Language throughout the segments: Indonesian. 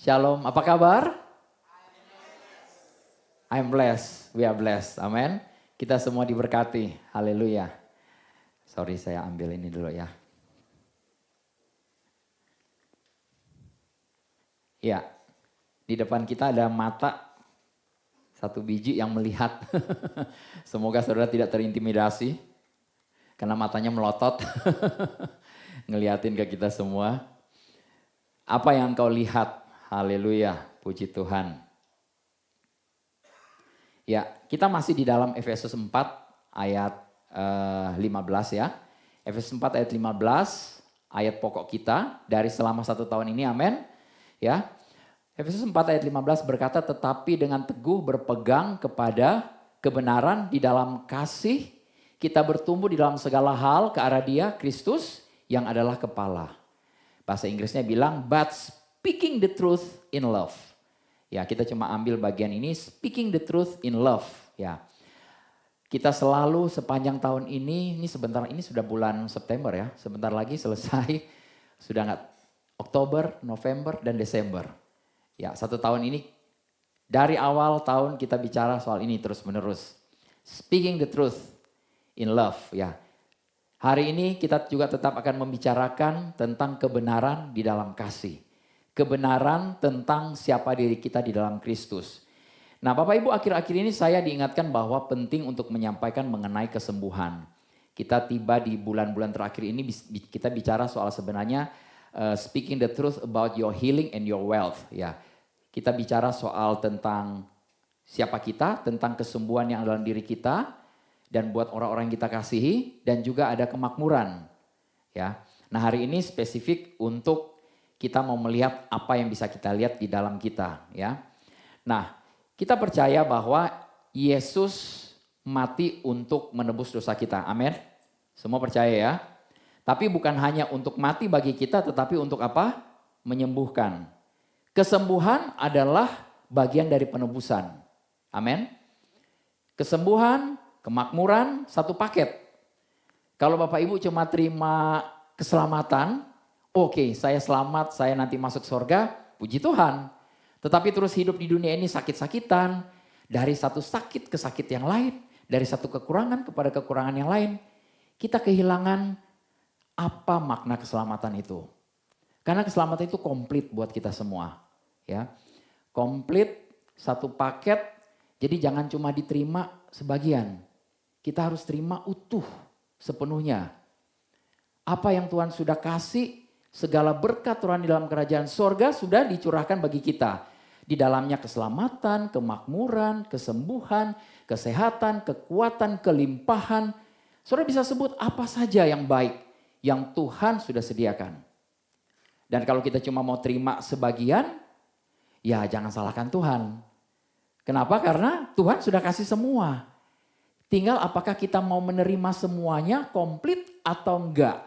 Shalom, apa kabar? I'm blessed, we are blessed, amin. Kita semua diberkati, haleluya. Sorry saya ambil ini dulu ya. Ya, di depan kita ada mata, satu biji yang melihat. Semoga saudara tidak terintimidasi, karena matanya melotot. Ngeliatin ke kita semua. Apa yang kau lihat? Haleluya, puji Tuhan. Ya, kita masih di dalam Efesus 4 ayat 15 ya. Efesus 4 ayat 15, ayat pokok kita dari selama 1 tahun ini, amin. Ya, Efesus 4 ayat 15 berkata, tetapi dengan teguh berpegang kepada kebenaran di dalam kasih, kita bertumbuh di dalam segala hal ke arah Dia, Kristus, yang adalah kepala. Bahasa Inggrisnya bilang, but speaking the truth in love. Ya, kita cuma ambil bagian ini, speaking the truth in love. Ya, kita selalu sepanjang tahun ini sebentar, ini sudah bulan September ya, sebentar lagi selesai, sudah nggak Oktober, November, dan Desember. Ya, 1 tahun ini dari awal tahun kita bicara soal ini terus menerus. Speaking the truth in love. Ya, hari ini kita juga tetap akan membicarakan tentang kebenaran di dalam kasih. Kebenaran tentang siapa diri kita di dalam Kristus. Nah, Bapak Ibu, akhir-akhir ini saya diingatkan bahwa penting untuk menyampaikan mengenai kesembuhan. Kita tiba di bulan-bulan terakhir ini kita bicara soal sebenarnya speaking the truth about your healing and your wealth. Ya, kita bicara soal tentang siapa kita, tentang kesembuhan yang dalam diri kita, dan buat orang-orang yang kita kasihi, dan juga ada kemakmuran. Ya, nah hari ini spesifik untuk kita mau melihat apa yang bisa kita lihat di dalam kita, ya. Nah, kita percaya bahwa Yesus mati untuk menebus dosa kita. Amin. Semua percaya ya. Tapi bukan hanya untuk mati bagi kita, tetapi untuk apa? Menyembuhkan. Kesembuhan adalah bagian dari penebusan. Amin. Kesembuhan, kemakmuran, satu paket. Kalau Bapak Ibu cuma terima keselamatan, oke, saya selamat, saya nanti masuk surga, puji Tuhan. Tetapi terus hidup di dunia ini sakit-sakitan, dari satu sakit ke sakit yang lain, dari satu kekurangan kepada kekurangan yang lain. Kita kehilangan apa makna keselamatan itu. Karena keselamatan itu komplit buat kita semua. Ya, komplit, satu paket, jadi jangan cuma diterima sebagian. Kita harus terima utuh sepenuhnya. Apa yang Tuhan sudah kasih, segala berkat Tuhan di dalam kerajaan sorga sudah dicurahkan bagi kita. Di dalamnya keselamatan, kemakmuran, kesembuhan, kesehatan, kekuatan, kelimpahan. Saudara bisa sebut apa saja yang baik yang Tuhan sudah sediakan. Dan kalau kita cuma mau terima sebagian, ya jangan salahkan Tuhan. Kenapa? Karena Tuhan sudah kasih semua. Tinggal apakah kita mau menerima semuanya komplit atau enggak.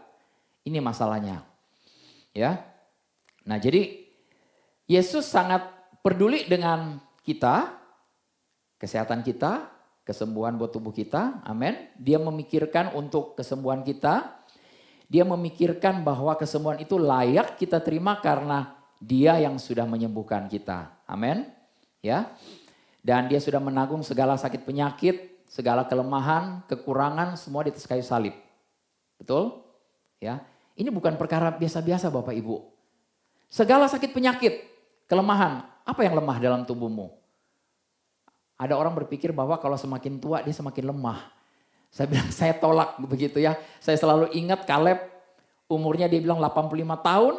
Ini masalahnya. Ya, nah jadi Yesus sangat peduli dengan kita, kesehatan kita, kesembuhan buat tubuh kita, amin. Dia memikirkan untuk kesembuhan kita, dia memikirkan bahwa kesembuhan itu layak kita terima karena Dia yang sudah menyembuhkan kita, amin. Ya, dan Dia sudah menanggung segala sakit penyakit, segala kelemahan, kekurangan, semua di atas kayu salib, betul? Ya. Ini bukan perkara biasa-biasa Bapak Ibu. Segala sakit penyakit, kelemahan, apa yang lemah dalam tubuhmu? Ada orang berpikir bahwa kalau semakin tua dia semakin lemah. Saya bilang saya tolak begitu ya. Saya selalu ingat Kaleb, umurnya dia bilang 85 tahun.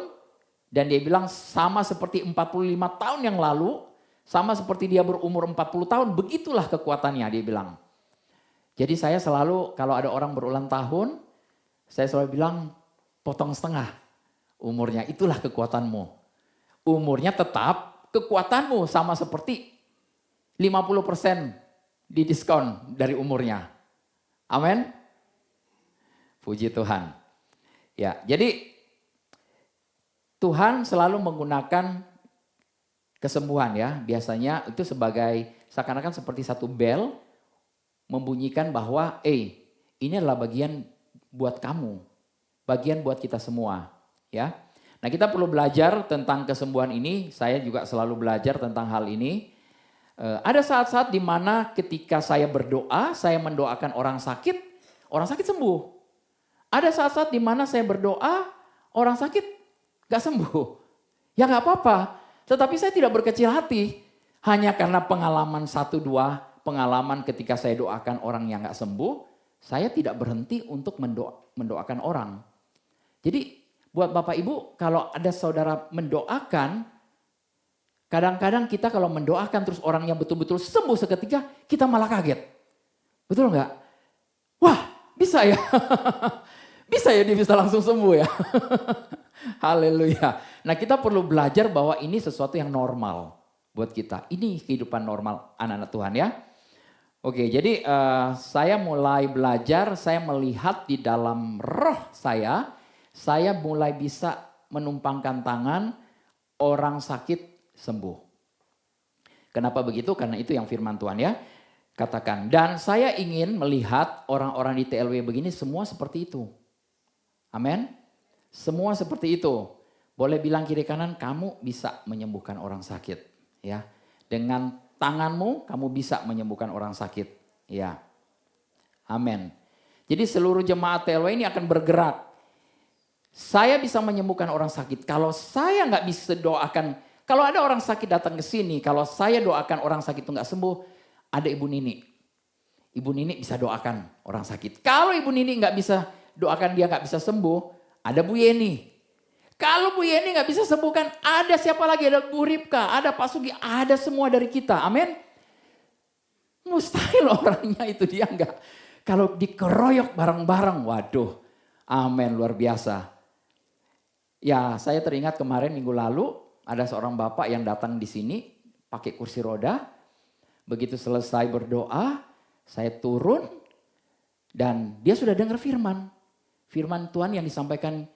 Dan dia bilang sama seperti 45 tahun yang lalu, sama seperti dia berumur 40 tahun, begitulah kekuatannya dia bilang. Jadi saya selalu kalau ada orang berulang tahun, saya selalu bilang, potong setengah umurnya, itulah kekuatanmu. Umurnya tetap, kekuatanmu sama seperti 50% di diskon dari umurnya. Amin. Puji Tuhan. Ya, jadi Tuhan selalu menggunakan kesembuhan ya. Biasanya itu sebagai seakan-akan seperti satu bel membunyikan bahwa ini adalah bagian buat kamu. Bagian buat kita semua, ya. Nah, kita perlu belajar tentang kesembuhan ini. Saya juga selalu belajar tentang hal ini. Ada saat-saat di mana ketika saya berdoa, saya mendoakan orang sakit sembuh. Ada saat-saat di mana saya berdoa, orang sakit gak sembuh. Ya gak apa-apa. Tetapi saya tidak berkecil hati. Hanya karena pengalaman 1-2, pengalaman ketika saya doakan orang yang gak sembuh, saya tidak berhenti untuk mendoakan orang. Jadi buat Bapak Ibu, kalau ada saudara mendoakan, kadang-kadang kita kalau mendoakan terus orangnya betul-betul sembuh seketika, kita malah kaget. Betul nggak? Wah, bisa ya? Bisa ya dia bisa langsung sembuh ya? Haleluya. Nah, kita perlu belajar bahwa ini sesuatu yang normal buat kita. Ini kehidupan normal anak-anak Tuhan ya. Oke, jadi saya mulai belajar, saya melihat di dalam roh saya mulai bisa menumpangkan tangan orang sakit sembuh. Kenapa begitu? Karena itu yang firman Tuhan ya katakan. Dan saya ingin melihat orang-orang di TLW begini semua seperti itu. Amin. Semua seperti itu. Boleh bilang kiri kanan, kamu bisa menyembuhkan orang sakit. Ya, dengan tanganmu kamu bisa menyembuhkan orang sakit. Ya, amin. Jadi seluruh jemaat TLW ini akan bergerak. Saya bisa menyembuhkan orang sakit. Kalau saya nggak bisa doakan, kalau ada orang sakit datang ke sini, kalau saya doakan orang sakit itu nggak sembuh, ada Ibu Nini. Ibu Nini bisa doakan orang sakit. Kalau Ibu Nini nggak bisa doakan dia nggak bisa sembuh, ada Bu Yeni. Kalau Bu Yeni nggak bisa sembuhkan, ada siapa lagi? Ada Bu Ripka, ada Pak Sugi, ada semua dari kita. Amin. Mustahil orangnya itu dia nggak. Kalau dikeroyok bareng-bareng, waduh, amin luar biasa. Ya, saya teringat kemarin minggu lalu ada seorang bapak yang datang di sini pakai kursi roda. Begitu selesai berdoa, saya turun dan dia sudah dengar firman. Firman Tuhan yang disampaikan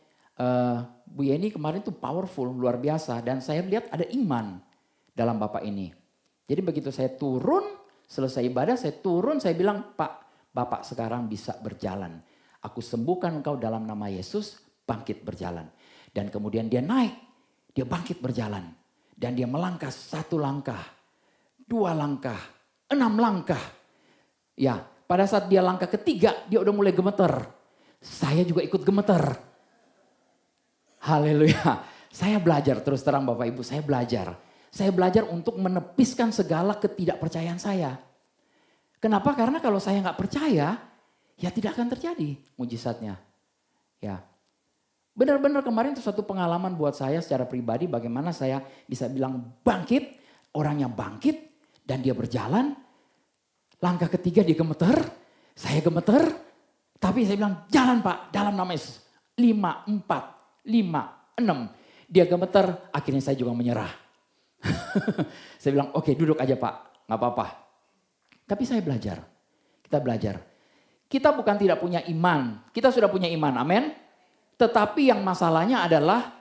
Bu Yeni kemarin itu powerful, luar biasa. Dan saya lihat ada iman dalam bapak ini. Jadi begitu saya turun, selesai ibadah saya turun, saya bilang, Pak, Bapak sekarang bisa berjalan. Aku sembuhkan engkau dalam nama Yesus, bangkit berjalan. Dan kemudian dia naik, dia bangkit berjalan. Dan dia melangkah 1 langkah, 2 langkah, 6 langkah. Ya, pada saat dia langkah ketiga, dia udah mulai gemeter. Saya juga ikut gemeter. Haleluya. Saya belajar, terus terang Bapak Ibu, saya belajar. Saya belajar untuk menepiskan segala ketidakpercayaan saya. Kenapa? Karena kalau saya nggak percaya, ya tidak akan terjadi mujizatnya. Ya. Benar-benar kemarin itu satu pengalaman buat saya secara pribadi bagaimana saya bisa bilang bangkit, orangnya bangkit dan dia berjalan. Langkah ketiga dia gemeter, saya gemeter. Tapi saya bilang jalan Pak dalam nama Yesus. 5, 4, 5, 6. Dia gemeter, akhirnya saya juga menyerah. Saya bilang oke, duduk aja Pak, gak apa-apa. Tapi saya belajar, kita belajar. Kita bukan tidak punya iman, kita sudah punya iman, amin. Tetapi yang masalahnya adalah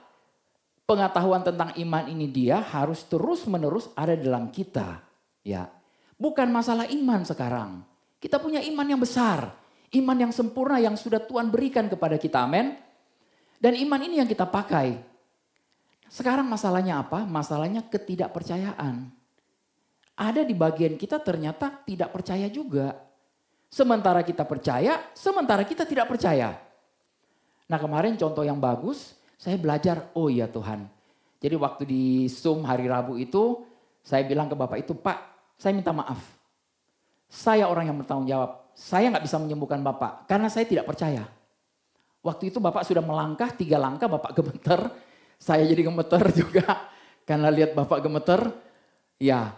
pengetahuan tentang iman ini dia harus terus-menerus ada dalam kita. Ya, bukan masalah iman sekarang. Kita punya iman yang besar, iman yang sempurna yang sudah Tuhan berikan kepada kita, amin. Dan iman ini yang kita pakai. Sekarang masalahnya apa? Masalahnya ketidakpercayaan. Ada di bagian kita ternyata tidak percaya juga. Sementara kita percaya, sementara kita tidak percaya. Nah kemarin contoh yang bagus, saya belajar, oh iya Tuhan. Jadi waktu di Zoom hari Rabu itu, saya bilang ke Bapak itu, Pak, saya minta maaf. Saya orang yang bertanggung jawab, saya gak bisa menyembuhkan Bapak, karena saya tidak percaya. Waktu itu Bapak sudah melangkah, 3 langkah Bapak gemeter, saya jadi gemeter juga. Karena lihat Bapak gemeter, ya.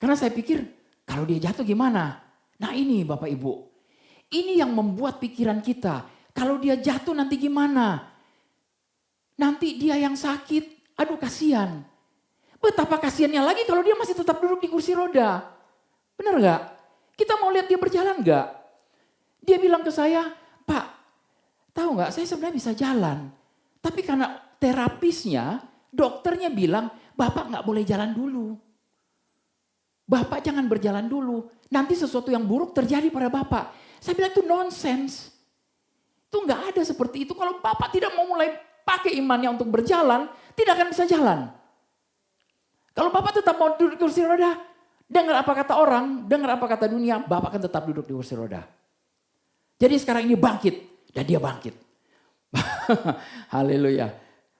Karena saya pikir, kalau dia jatuh gimana? Nah ini Bapak Ibu, ini yang membuat pikiran kita, kalau dia jatuh nanti gimana? Nanti dia yang sakit. Aduh kasihan. Betapa kasihannya lagi kalau dia masih tetap duduk di kursi roda. Benar gak? Kita mau lihat dia berjalan gak? Dia bilang ke saya, Pak, tahu gak saya sebenarnya bisa jalan. Tapi karena terapisnya, dokternya bilang, Bapak gak boleh jalan dulu. Bapak jangan berjalan dulu. Nanti sesuatu yang buruk terjadi pada Bapak. Saya bilang itu nonsense. Itu nggak ada seperti itu. Kalau Bapak tidak mau mulai pakai imannya untuk berjalan, tidak akan bisa jalan. Kalau Bapak tetap mau duduk di kursi roda, dengar apa kata orang, dengar apa kata dunia, Bapak akan tetap duduk di kursi roda. Jadi sekarang ini bangkit, dan dia bangkit. Haleluya.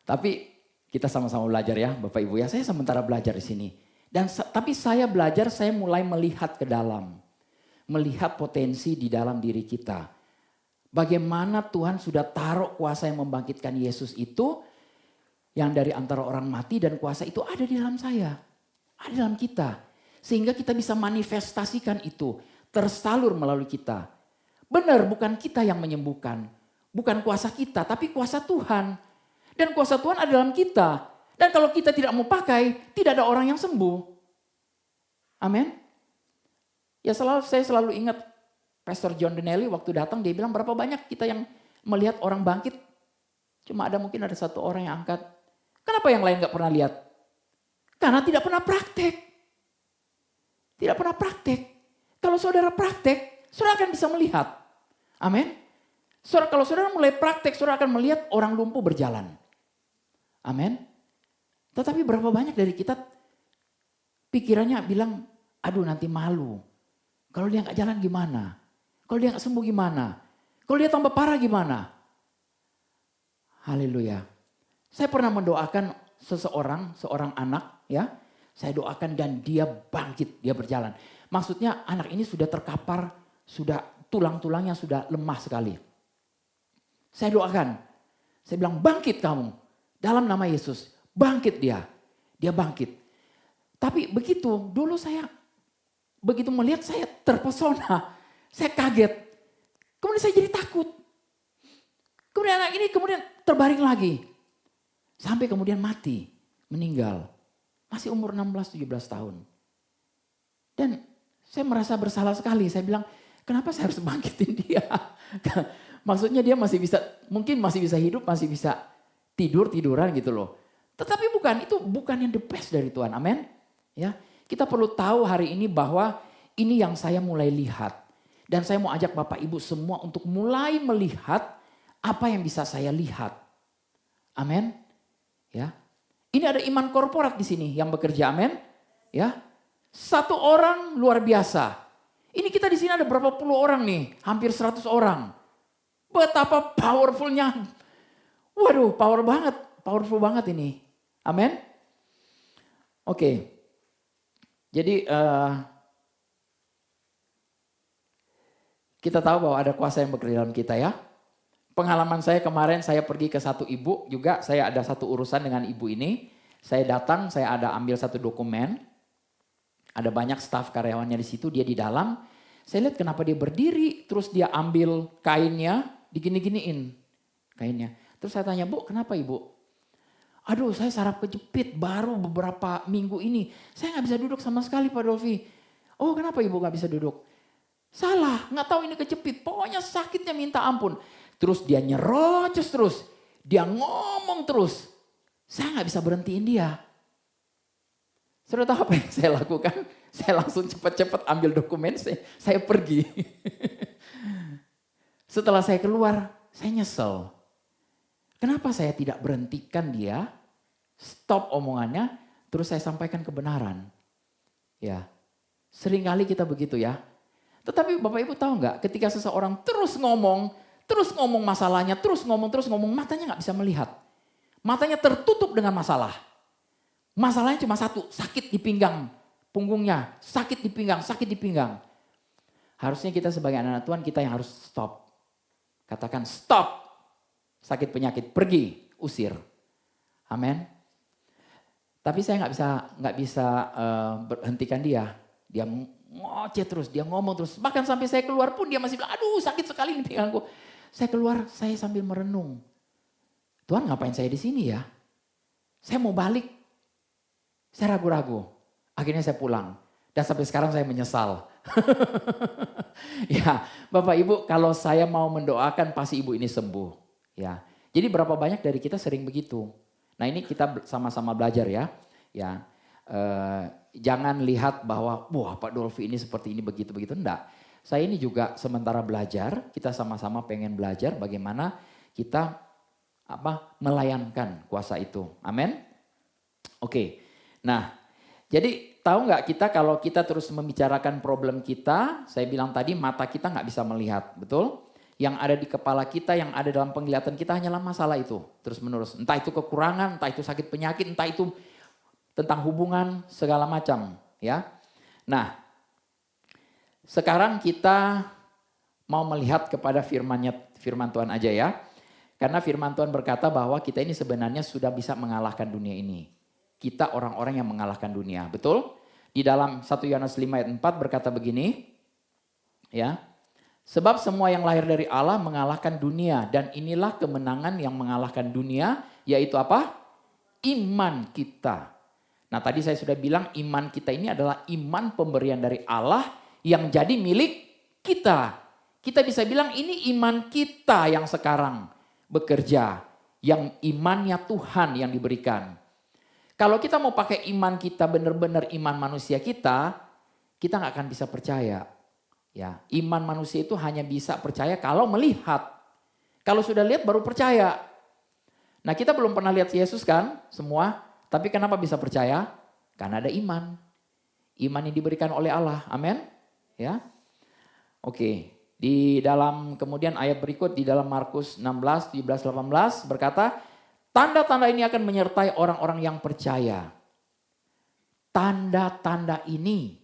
Tapi kita sama-sama belajar ya Bapak Ibu ya. Saya sementara belajar di sini. Tapi saya belajar, saya mulai melihat ke dalam. Melihat potensi di dalam diri kita. Bagaimana Tuhan sudah taruh kuasa yang membangkitkan Yesus itu. Yang dari antara orang mati dan kuasa itu ada di dalam saya. Ada di dalam kita. Sehingga kita bisa manifestasikan itu. Tersalur melalui kita. Benar, bukan kita yang menyembuhkan. Bukan kuasa kita, tapi kuasa Tuhan. Dan kuasa Tuhan ada dalam kita. Dan kalau kita tidak mau pakai, tidak ada orang yang sembuh. Amin. Ya saya selalu ingat Pastor John Donnelly waktu datang, dia bilang berapa banyak kita yang melihat orang bangkit. Cuma mungkin ada satu orang yang angkat. Kenapa yang lain gak pernah lihat? Karena tidak pernah praktek. Tidak pernah praktek. Kalau saudara praktek, saudara akan bisa melihat. Amin. Kalau saudara mulai praktek, saudara akan melihat orang lumpuh berjalan. Amin. Tetapi berapa banyak dari kita pikirannya bilang, aduh nanti malu. Kalau dia gak jalan gimana? Kalau dia gak sembuh gimana? Kalau dia tambah parah gimana? Haleluya. Saya pernah mendoakan seorang anak ya. Saya doakan dan dia bangkit, dia berjalan. Maksudnya anak ini sudah terkapar, sudah tulang-tulangnya sudah lemah sekali. Saya doakan, saya bilang bangkit kamu. Dalam nama Yesus, bangkit dia. Dia bangkit. Tapi begitu, dulu saya begitu melihat saya terpesona. Saya kaget. Kemudian saya jadi takut. Kemudian anak ini kemudian terbaring lagi. Sampai kemudian mati, meninggal. Masih umur 16-17 tahun. Dan saya merasa bersalah sekali. Saya bilang, kenapa saya harus bangkitin dia? Maksudnya dia masih bisa, mungkin masih bisa hidup, masih bisa tiduran gitu loh. Tetapi itu bukan yang the best dari Tuhan. Amin. Ya, kita perlu tahu hari ini bahwa ini yang saya mulai lihat. Dan saya mau ajak Bapak Ibu semua untuk mulai melihat apa yang bisa saya lihat. Amin. Ya. Ini ada iman korporat di sini yang bekerja. Amin. Ya. Satu orang luar biasa. Ini kita di sini ada berapa puluh orang nih, hampir 100 orang. Betapa powerfulnya. Waduh, powerful banget ini. Amin. Oke. Jadi kita tahu bahwa ada kuasa yang bekerja dalam kita ya. Pengalaman saya kemarin saya pergi ke satu ibu juga, saya ada satu urusan dengan ibu ini. Saya datang, saya ada ambil satu dokumen. Ada banyak staf karyawannya di situ, dia di dalam. Saya lihat kenapa dia berdiri, terus dia ambil kainnya, digini-giniin kainnya. Terus saya tanya, Bu kenapa Ibu? Aduh saya saraf kejepit baru beberapa minggu ini. Saya gak bisa duduk sama sekali Pak Dolfi. Oh kenapa Ibu gak bisa duduk? Salah, gak tahu ini kejepit. Pokoknya sakitnya minta ampun. Terus dia nyerocos terus. Dia ngomong terus. Saya gak bisa berhentiin dia. Saudara tahu apa yang saya lakukan? Saya langsung cepat-cepat ambil dokumen, saya pergi. Setelah saya keluar, saya nyesel. Kenapa saya tidak berhentikan dia, stop omongannya, terus saya sampaikan kebenaran. Ya, seringkali kita begitu ya. Tetapi Bapak Ibu tahu nggak, ketika seseorang terus ngomong masalahnya, terus ngomong, matanya nggak bisa melihat. Matanya tertutup dengan masalah. Masalahnya cuma satu, sakit di pinggang, punggungnya, sakit di pinggang. Harusnya kita sebagai anak-anak Tuhan, kita yang harus stop. Katakan stop, sakit penyakit, pergi, usir. Amin. Tapi saya nggak bisa berhentikan dia. Dia ngoceh terus, dia ngomong terus. Bahkan sampai saya keluar pun dia masih bilang, aduh sakit sekali di pinggangku. Saya keluar, saya sambil merenung. Tuhan ngapain saya di sini ya? Saya mau balik. Saya ragu-ragu. Akhirnya saya pulang. Dan sampai sekarang saya menyesal. Ya, Bapak Ibu, kalau saya mau mendoakan pasti Ibu ini sembuh. Ya. Jadi berapa banyak dari kita sering begitu. Nah, ini kita sama-sama belajar ya. Ya. Jangan lihat bahwa wah Pak Dolfi ini seperti ini begitu-begitu, enggak. Saya ini juga sementara belajar, kita sama-sama pengen belajar bagaimana kita melayankan kuasa itu. Amin. Oke. Nah, jadi tahu nggak kita kalau kita terus membicarakan problem kita, saya bilang tadi mata kita nggak bisa melihat, betul? Yang ada di kepala kita, yang ada dalam penglihatan kita hanyalah masalah itu terus menerus. Entah itu kekurangan, entah itu sakit penyakit, entah itu tentang hubungan segala macam, ya. Nah, sekarang kita mau melihat kepada firman Tuhan aja ya. Karena firman Tuhan berkata bahwa kita ini sebenarnya sudah bisa mengalahkan dunia ini. Kita orang-orang yang mengalahkan dunia, betul? Di dalam 1 Yohanes 5 ayat 4 berkata begini, ya. Sebab semua yang lahir dari Allah mengalahkan dunia, dan inilah kemenangan yang mengalahkan dunia, yaitu apa? Iman kita. Nah, tadi saya sudah bilang iman kita ini adalah iman pemberian dari Allah yang jadi milik kita. Kita bisa bilang ini iman kita yang sekarang bekerja, yang imannya Tuhan yang diberikan. Kalau kita mau pakai iman kita benar-benar iman manusia kita nggak akan bisa percaya. Ya, iman manusia itu hanya bisa percaya kalau melihat. Kalau sudah lihat baru percaya. Nah, kita belum pernah lihat Yesus kan semua, tapi kenapa bisa percaya? Karena ada iman. Iman yang diberikan oleh Allah. Amin. Ya. Oke. Di dalam kemudian ayat berikut di dalam Markus 16, 17, 18 berkata, tanda-tanda ini akan menyertai orang-orang yang percaya. Tanda-tanda ini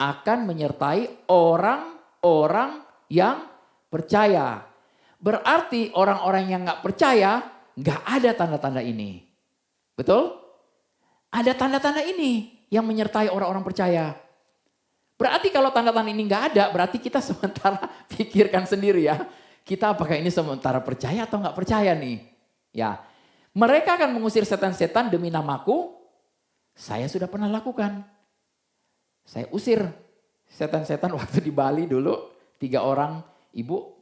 akan menyertai orang-orang yang percaya. Berarti orang-orang yang gak percaya gak ada tanda-tanda ini. Betul? Ada tanda-tanda ini yang menyertai orang-orang percaya. Berarti kalau tanda-tanda ini gak ada, berarti kita sementara pikirkan sendiri ya. Kita apakah ini sementara percaya atau gak percaya nih? Ya, mereka akan mengusir setan-setan demi namaku. Saya sudah pernah lakukan. Saya usir setan-setan waktu di Bali dulu. 3 orang ibu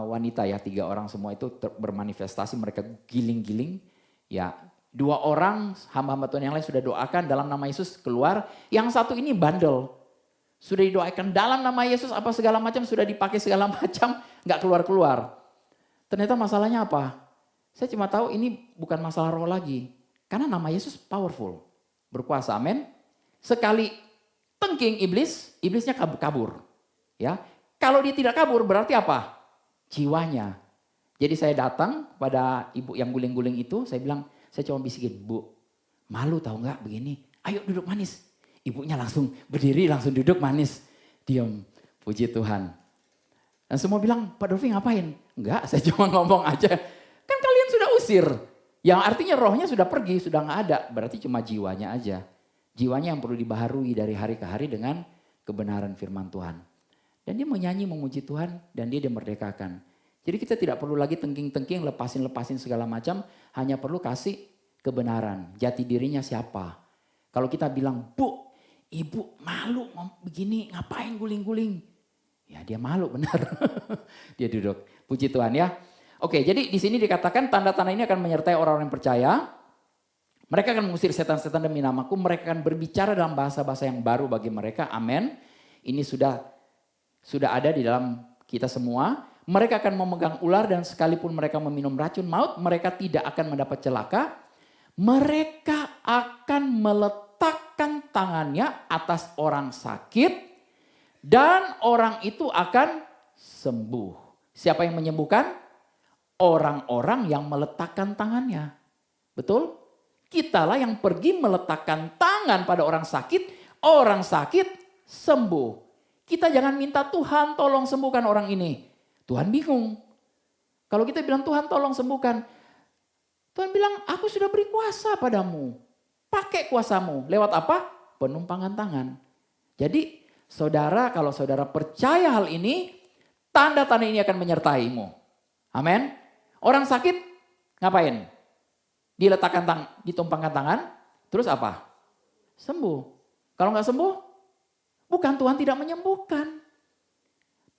wanita ya, 3 orang semua itu bermanifestasi, mereka giling-giling. Ya, 2 orang hamba-hamba Tuhan yang lain sudah doakan dalam nama Yesus keluar. Yang satu ini bandel. Sudah didoakan dalam nama Yesus apa segala macam, sudah dipakai segala macam, gak keluar-keluar. Ternyata masalahnya apa? Saya cuma tahu ini bukan masalah roh lagi. Karena nama Yesus powerful, berkuasa, amin. Sekali tengking iblisnya kabur. Ya, kalau dia tidak kabur berarti apa? Jiwanya. Jadi saya datang pada ibu yang guling-guling itu, saya bilang, saya cuma bisikin, Bu, malu tahu nggak begini? Ayo duduk manis. Ibunya langsung berdiri, langsung duduk manis. Diam, puji Tuhan. Dan semua bilang, Pak Dovi ngapain? Enggak, saya cuma ngomong aja. Kan kalian sudah usir. Yang artinya rohnya sudah pergi, sudah nggak ada. Berarti cuma jiwanya aja. Jiwanya yang perlu dibaharui dari hari ke hari dengan kebenaran firman Tuhan. Dan dia menyanyi memuji Tuhan dan dia dimerdekakan. Jadi kita tidak perlu lagi tengking-tengking, lepasin segala macam. Hanya perlu kasih kebenaran. Jati dirinya siapa. Kalau kita bilang, Bu, Ibu malu begini, ngapain guling-guling? Ya dia malu benar. Dia duduk. Puji Tuhan ya. Oke, jadi di sini dikatakan tanda-tanda ini akan menyertai orang-orang yang percaya. Mereka akan mengusir setan-setan demi namaku. Mereka akan berbicara dalam bahasa-bahasa yang baru bagi mereka. Amin. Ini sudah ada di dalam kita semua. Mereka akan memegang ular dan sekalipun mereka meminum racun maut, mereka tidak akan mendapat celaka. Mereka akan meletakkan tangannya atas orang sakit dan orang itu akan sembuh. Siapa yang menyembuhkan? Orang-orang yang meletakkan tangannya. Betul? Kitalah yang pergi meletakkan tangan pada orang sakit sembuh. Kita jangan minta Tuhan tolong sembuhkan orang ini. Tuhan bingung. Kalau kita bilang Tuhan tolong sembuhkan. Tuhan bilang aku sudah beri kuasa padamu. Pakai kuasamu. Lewat apa? Penumpangan tangan. Jadi saudara, kalau saudara percaya hal ini, tanda-tanda ini akan menyertaimu. Amin. Orang sakit ngapain? Ditumpangkan tangan, terus apa? Sembuh. Kalau nggak sembuh, bukan Tuhan tidak menyembuhkan.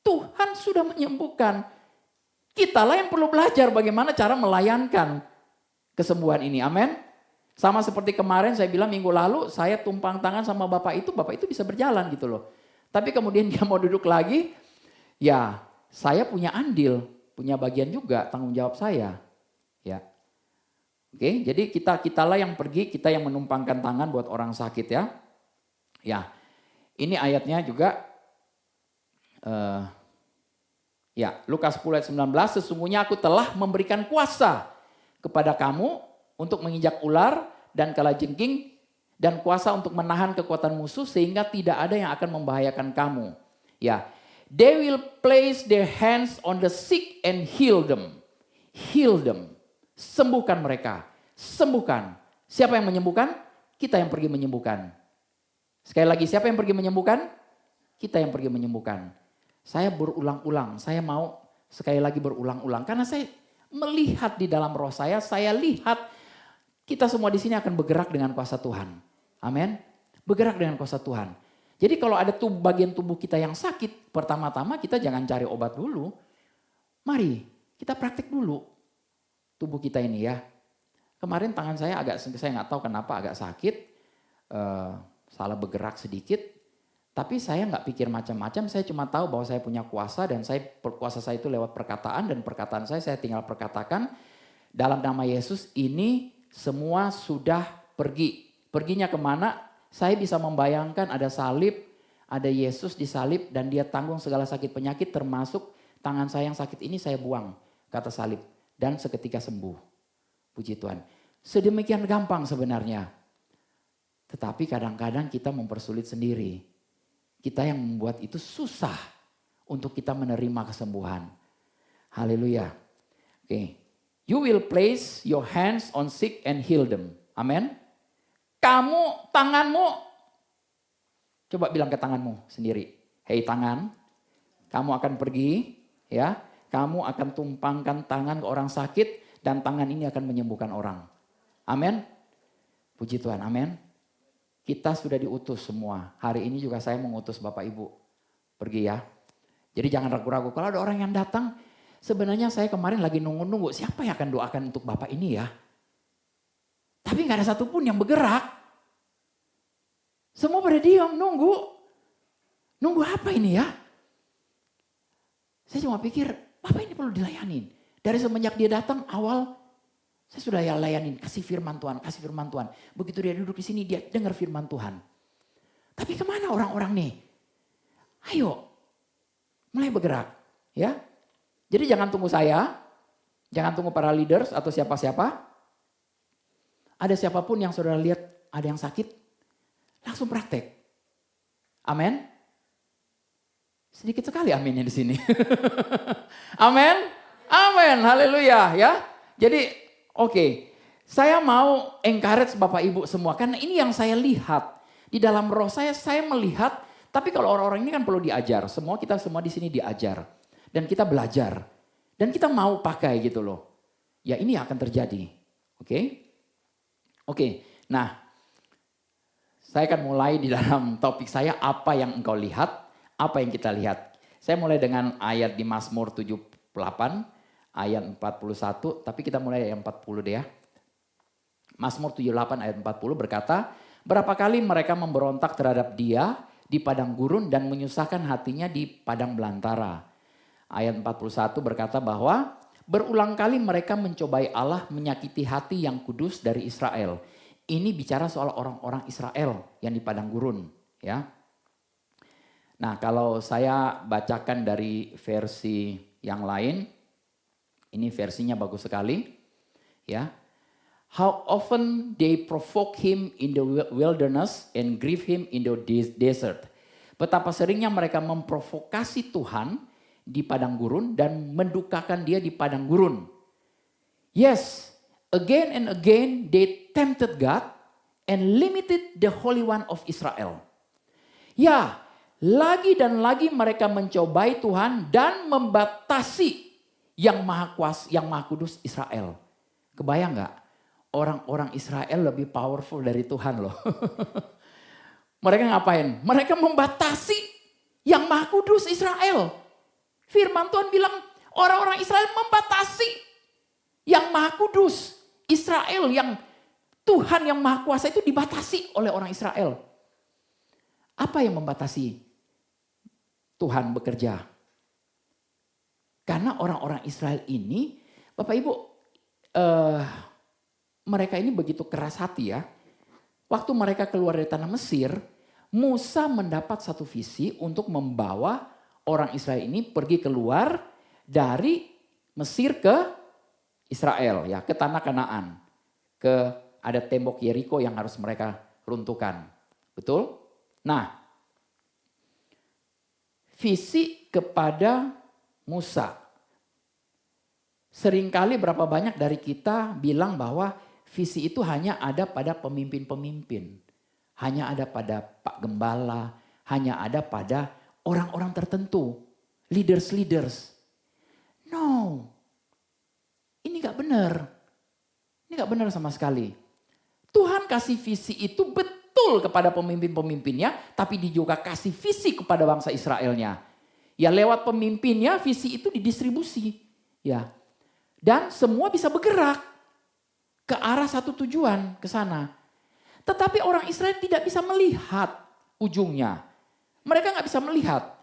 Tuhan sudah menyembuhkan. Kitalah yang perlu belajar bagaimana cara melayankan kesembuhan ini. Amin. Sama seperti kemarin saya bilang minggu lalu, saya tumpang tangan sama Bapak itu bisa berjalan gitu loh. Tapi kemudian dia mau duduk lagi, ya saya punya andil. punya bagian juga, tanggung jawab saya. Ya. Oke, jadi kitalah yang pergi, kita yang menumpangkan tangan buat orang sakit ya. Ya, ini ayatnya juga, ya Lukas 10 ayat 19, sesungguhnya aku telah memberikan kuasa kepada kamu untuk menginjak ular dan kalajengking dan kuasa untuk menahan kekuatan musuh sehingga tidak ada yang akan membahayakan kamu. Ya, they will place their hands on the sick and heal them. Heal them. Sembuhkan mereka. Sembuhkan. Siapa yang menyembuhkan? Kita yang pergi menyembuhkan. Sekali lagi, siapa yang pergi menyembuhkan? Kita yang pergi menyembuhkan. Saya berulang-ulang, saya mau sekali lagi berulang-ulang. Karena saya melihat di dalam roh saya lihat kita semua di sini akan bergerak dengan kuasa Tuhan. Amin. Bergerak dengan kuasa Tuhan. Jadi kalau ada bagian tubuh kita yang sakit, pertama-tama kita jangan cari obat dulu. Mari kita praktik dulu tubuh kita ini ya. Kemarin tangan saya saya nggak tahu kenapa agak sakit, salah bergerak sedikit. Tapi saya nggak pikir macam-macam, saya cuma tahu bahwa saya punya kuasa dan kuasa saya itu lewat perkataan dan perkataan saya tinggal perkatakan dalam nama Yesus ini semua sudah pergi. Perginya kemana? Saya bisa membayangkan ada salib, ada Yesus disalib dan dia tanggung segala sakit penyakit termasuk tangan saya yang sakit ini saya buang kata salib dan seketika sembuh. Puji Tuhan. Sedemikian gampang sebenarnya. Tetapi kadang-kadang kita mempersulit sendiri. Kita yang membuat itu susah untuk kita menerima kesembuhan. Haleluya. Oke. You will place your hands on sick and heal them. Amin. Kamu, tanganmu. Coba bilang ke tanganmu sendiri. Hei tangan, kamu akan pergi. Ya, kamu akan tumpangkan tangan ke orang sakit. Dan tangan ini akan menyembuhkan orang. Amin. Puji Tuhan, amin. Kita sudah diutus semua. Hari ini juga saya mengutus Bapak Ibu. Pergi ya. Jadi jangan ragu-ragu. Kalau ada orang yang datang, sebenarnya saya kemarin lagi nunggu-nunggu. Siapa yang akan doakan untuk Bapak ini ya? Tapi gak ada satupun yang bergerak. Semua pada diam, nunggu. Nunggu apa ini ya? Saya cuma pikir, Bapak ini perlu dilayanin. Dari semenjak dia datang awal, saya sudah layanin, kasih firman Tuhan, kasih firman Tuhan. Begitu dia duduk di sini, dia dengar firman Tuhan. Tapi kemana orang-orang nih? Ayo, mulai bergerak. Ya, jadi jangan tunggu saya, jangan tunggu para leaders atau siapa-siapa. Ada siapapun yang saudara lihat ada yang sakit, langsung praktek. Amin. Sedikit sekali aminnya di sini. Amin. Amin, haleluya ya. Jadi oke, saya mau encourage Bapak Ibu semua. Karena ini yang saya lihat. Di dalam roh saya melihat. Tapi kalau orang-orang ini kan perlu diajar. Kita semua di sini diajar. Dan kita belajar. Dan kita mau pakai gitu loh. Ya ini akan terjadi. Oke. Oke, nah. Saya akan mulai di dalam topik saya. Apa yang engkau lihat, apa yang kita lihat. Saya mulai dengan ayat di Mazmur 78. Ayat 41, tapi kita mulai ayat 40 deh ya. Mazmur 78 ayat 40 berkata, berapa kali mereka memberontak terhadap dia di padang gurun dan menyusahkan hatinya di padang belantara. Ayat 41 berkata bahwa berulang kali mereka mencobai Allah menyakiti hati yang kudus dari Israel. Ini bicara soal orang-orang Israel yang di padang gurun. Ya. Nah kalau saya bacakan dari versi yang lain, ini versinya bagus sekali, ya. How often they provoke him in the wilderness and grieve him in the desert. Betapa seringnya mereka memprovokasi Tuhan di padang gurun dan mendukakan dia di padang gurun. Yes, again and again they tempted God and limited the Holy One of Israel. Ya, lagi dan lagi mereka mencobai Tuhan dan membatasi yang maha kuasa, yang maha kudus Israel. Kebayang gak? Orang-orang Israel lebih powerful dari Tuhan loh. Mereka ngapain? Mereka membatasi yang maha kudus Israel. Firman Tuhan bilang orang-orang Israel membatasi yang maha kudus Israel, yang Tuhan yang maha kuasa itu dibatasi oleh orang Israel. Apa yang membatasi Tuhan bekerja? Karena orang-orang Israel ini, Bapak Ibu, mereka ini begitu keras hati ya. Waktu mereka keluar dari tanah Mesir, Musa mendapat satu visi untuk membawa orang Israel ini pergi keluar dari Mesir ke Israel, ya, ke tanah Kanaan. Ada tembok Yeriko yang harus mereka runtuhkan. Betul? Nah, visi kepada Musa. Seringkali berapa banyak dari kita bilang bahwa visi itu hanya ada pada pemimpin-pemimpin. Hanya ada pada Pak Gembala, hanya ada pada orang-orang tertentu. Leaders. No, ini gak benar. Ini gak benar sama sekali. Tuhan kasih visi itu betul kepada pemimpin-pemimpinnya, tapi dia juga kasih visi kepada bangsa Israelnya. Ya lewat pemimpinnya visi itu didistribusi. Ya. Dan semua bisa bergerak ke arah satu tujuan, ke sana. Tetapi orang Israel tidak bisa melihat ujungnya. Mereka nggak bisa melihat.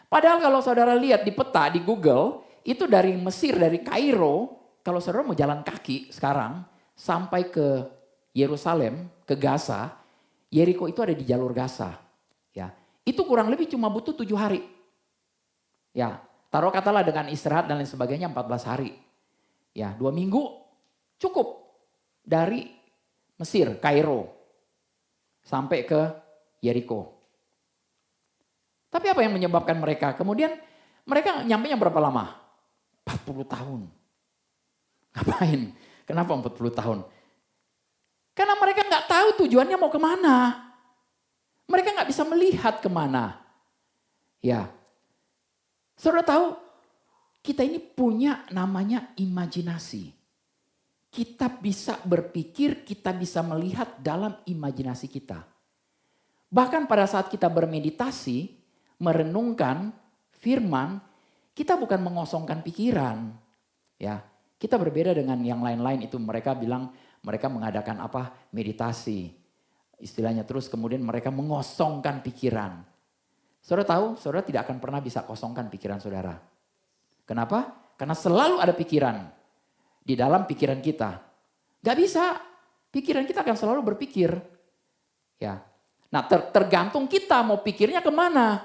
Padahal kalau saudara lihat di peta, di Google, itu dari Mesir, dari Kairo, kalau saudara mau jalan kaki sekarang, sampai ke Yerusalem, ke Gaza, Yeriko itu ada di jalur Gaza. Ya, itu kurang lebih cuma butuh 7 hari. Ya, taruh katalah dengan istirahat dan lain sebagainya 14 hari. Ya, 2 minggu cukup dari Mesir, Kairo, sampai ke Yeriko. Tapi apa yang menyebabkan mereka? Kemudian mereka nyampainya berapa lama? 40 tahun. Ngapain? Kenapa 40 tahun? Karena mereka nggak tahu tujuannya mau kemana. Mereka nggak bisa melihat kemana. Ya, saudara tahu, kita ini punya namanya imajinasi. Kita bisa berpikir, kita bisa melihat dalam imajinasi kita. Bahkan pada saat kita bermeditasi, merenungkan firman, kita bukan mengosongkan pikiran. Ya, kita berbeda dengan yang lain-lain itu. Mereka bilang mereka mengadakan apa? Meditasi. Istilahnya terus kemudian mereka mengosongkan pikiran. Saudara tahu, saudara tidak akan pernah bisa kosongkan pikiran saudara. Kenapa? Karena selalu ada pikiran di dalam pikiran kita. Gak bisa, pikiran kita akan selalu berpikir. Ya, nah tergantung kita mau pikirnya kemana.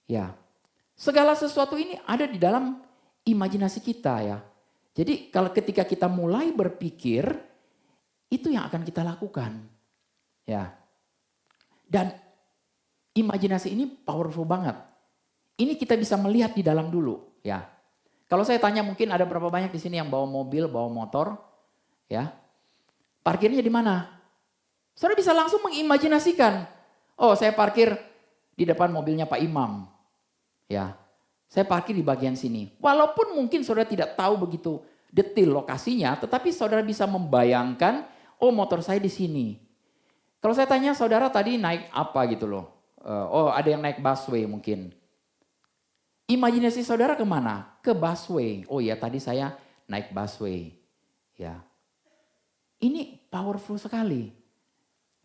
Ya, segala sesuatu ini ada di dalam imajinasi kita ya. Jadi kalau ketika kita mulai berpikir, itu yang akan kita lakukan. Ya, dan imajinasi ini powerful banget. Ini kita bisa melihat di dalam dulu, ya. Kalau saya tanya mungkin ada berapa banyak di sini yang bawa mobil, bawa motor, ya. Parkirnya di mana? Saudara bisa langsung mengimajinasikan. Oh, saya parkir di depan mobilnya Pak Imam. Ya. Saya parkir di bagian sini. Walaupun mungkin saudara tidak tahu begitu detail lokasinya, tetapi saudara bisa membayangkan, oh motor saya di sini. Kalau saya tanya saudara tadi naik apa gitu loh. Oh ada yang naik busway mungkin. Imajinasi saudara kemana? Ke busway. Oh ya tadi saya naik busway. Ya. Ini powerful sekali.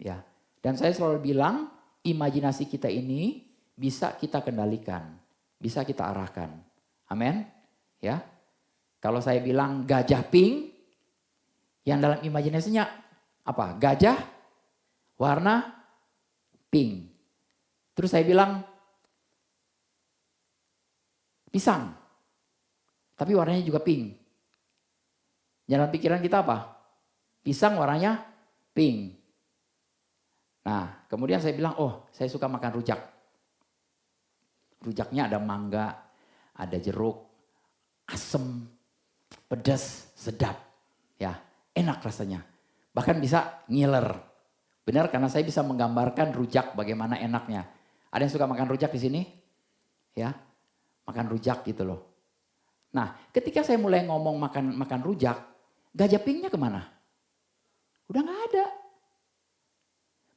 Ya. Dan saya selalu bilang imajinasi kita ini bisa kita kendalikan. Bisa kita arahkan. Amin. Ya. Kalau saya bilang gajah pink. Yang dalam imajinasinya apa? Gajah warna pink. Terus saya bilang pisang. Tapi warnanya juga pink. Dalam pikiran kita apa? Pisang warnanya pink. Nah kemudian saya bilang oh saya suka makan rujak. Rujaknya ada mangga, ada jeruk, asem, pedas, sedap. Ya enak rasanya. Bahkan bisa ngiler. Benar karena saya bisa menggambarkan rujak bagaimana enaknya. Ada yang suka makan rujak di sini? Ya, makan rujak gitu loh. Nah, ketika saya mulai ngomong makan rujak, gajah pinknya kemana? Udah nggak ada.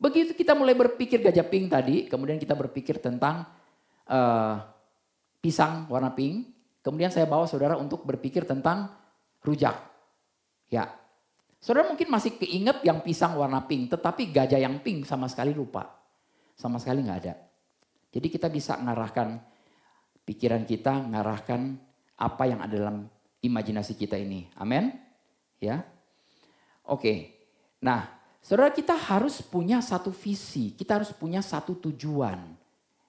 Begitu kita mulai berpikir gajah pink tadi, kemudian kita berpikir tentang pisang warna pink, kemudian saya bawa saudara untuk berpikir tentang rujak. Ya, saudara mungkin masih keinget yang pisang warna pink, tetapi gajah yang pink sama sekali lupa. Sama sekali nggak ada. Jadi kita bisa mengarahkan pikiran kita mengarahkan apa yang ada dalam imajinasi kita ini. Amin. Ya. Oke. Nah, saudara, kita harus punya satu visi, kita harus punya satu tujuan.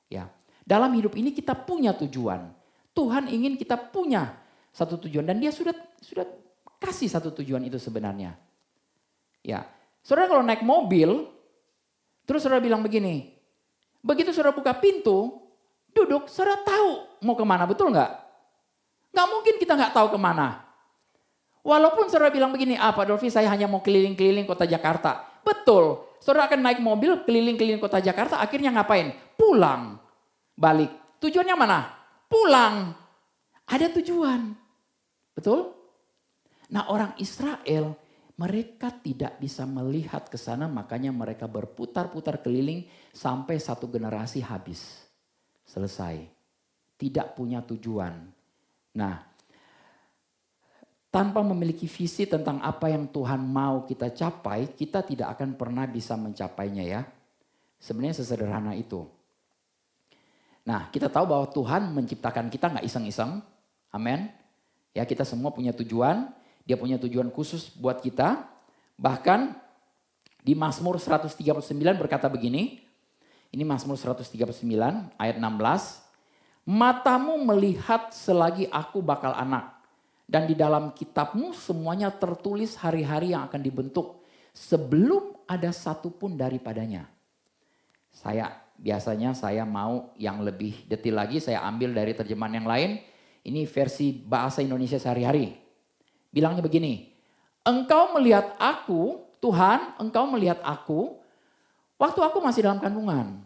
Ya. Dalam hidup ini kita punya tujuan. Tuhan ingin kita punya satu tujuan dan dia sudah kasih satu tujuan itu sebenarnya. Ya. Saudara kalau naik mobil, terus saudara bilang begini, begitu saudara buka pintu, duduk, saudara tahu mau kemana, betul nggak? Nggak mungkin kita nggak tahu kemana. Walaupun saudara bilang begini, Pak Dolfi saya hanya mau keliling-keliling kota Jakarta. Betul, saudara akan naik mobil keliling-keliling kota Jakarta, akhirnya ngapain? Pulang, balik. Tujuannya mana? Pulang. Ada tujuan. Betul? Nah, orang Israel, mereka tidak bisa melihat ke sana, makanya mereka berputar-putar keliling sampai satu generasi habis. Selesai. Tidak punya tujuan. Nah, tanpa memiliki visi tentang apa yang Tuhan mau kita capai, kita tidak akan pernah bisa mencapainya ya. Sebenarnya sesederhana itu. Nah, kita tahu bahwa Tuhan menciptakan kita nggak iseng-iseng. Amin. Ya, kita semua punya tujuan. Dia punya tujuan khusus buat kita. Bahkan di Mazmur 139 berkata begini. Ini Mazmur 139 ayat 16. Matamu melihat selagi aku bakal anak. Dan di dalam kitabmu semuanya tertulis hari-hari yang akan dibentuk. Sebelum ada satupun daripadanya. Biasanya saya mau yang lebih detail lagi. Saya ambil dari terjemahan yang lain. Ini versi bahasa Indonesia sehari-hari. Bilangnya begini. Engkau melihat aku, Tuhan, engkau melihat aku. Waktu aku masih dalam kandungan.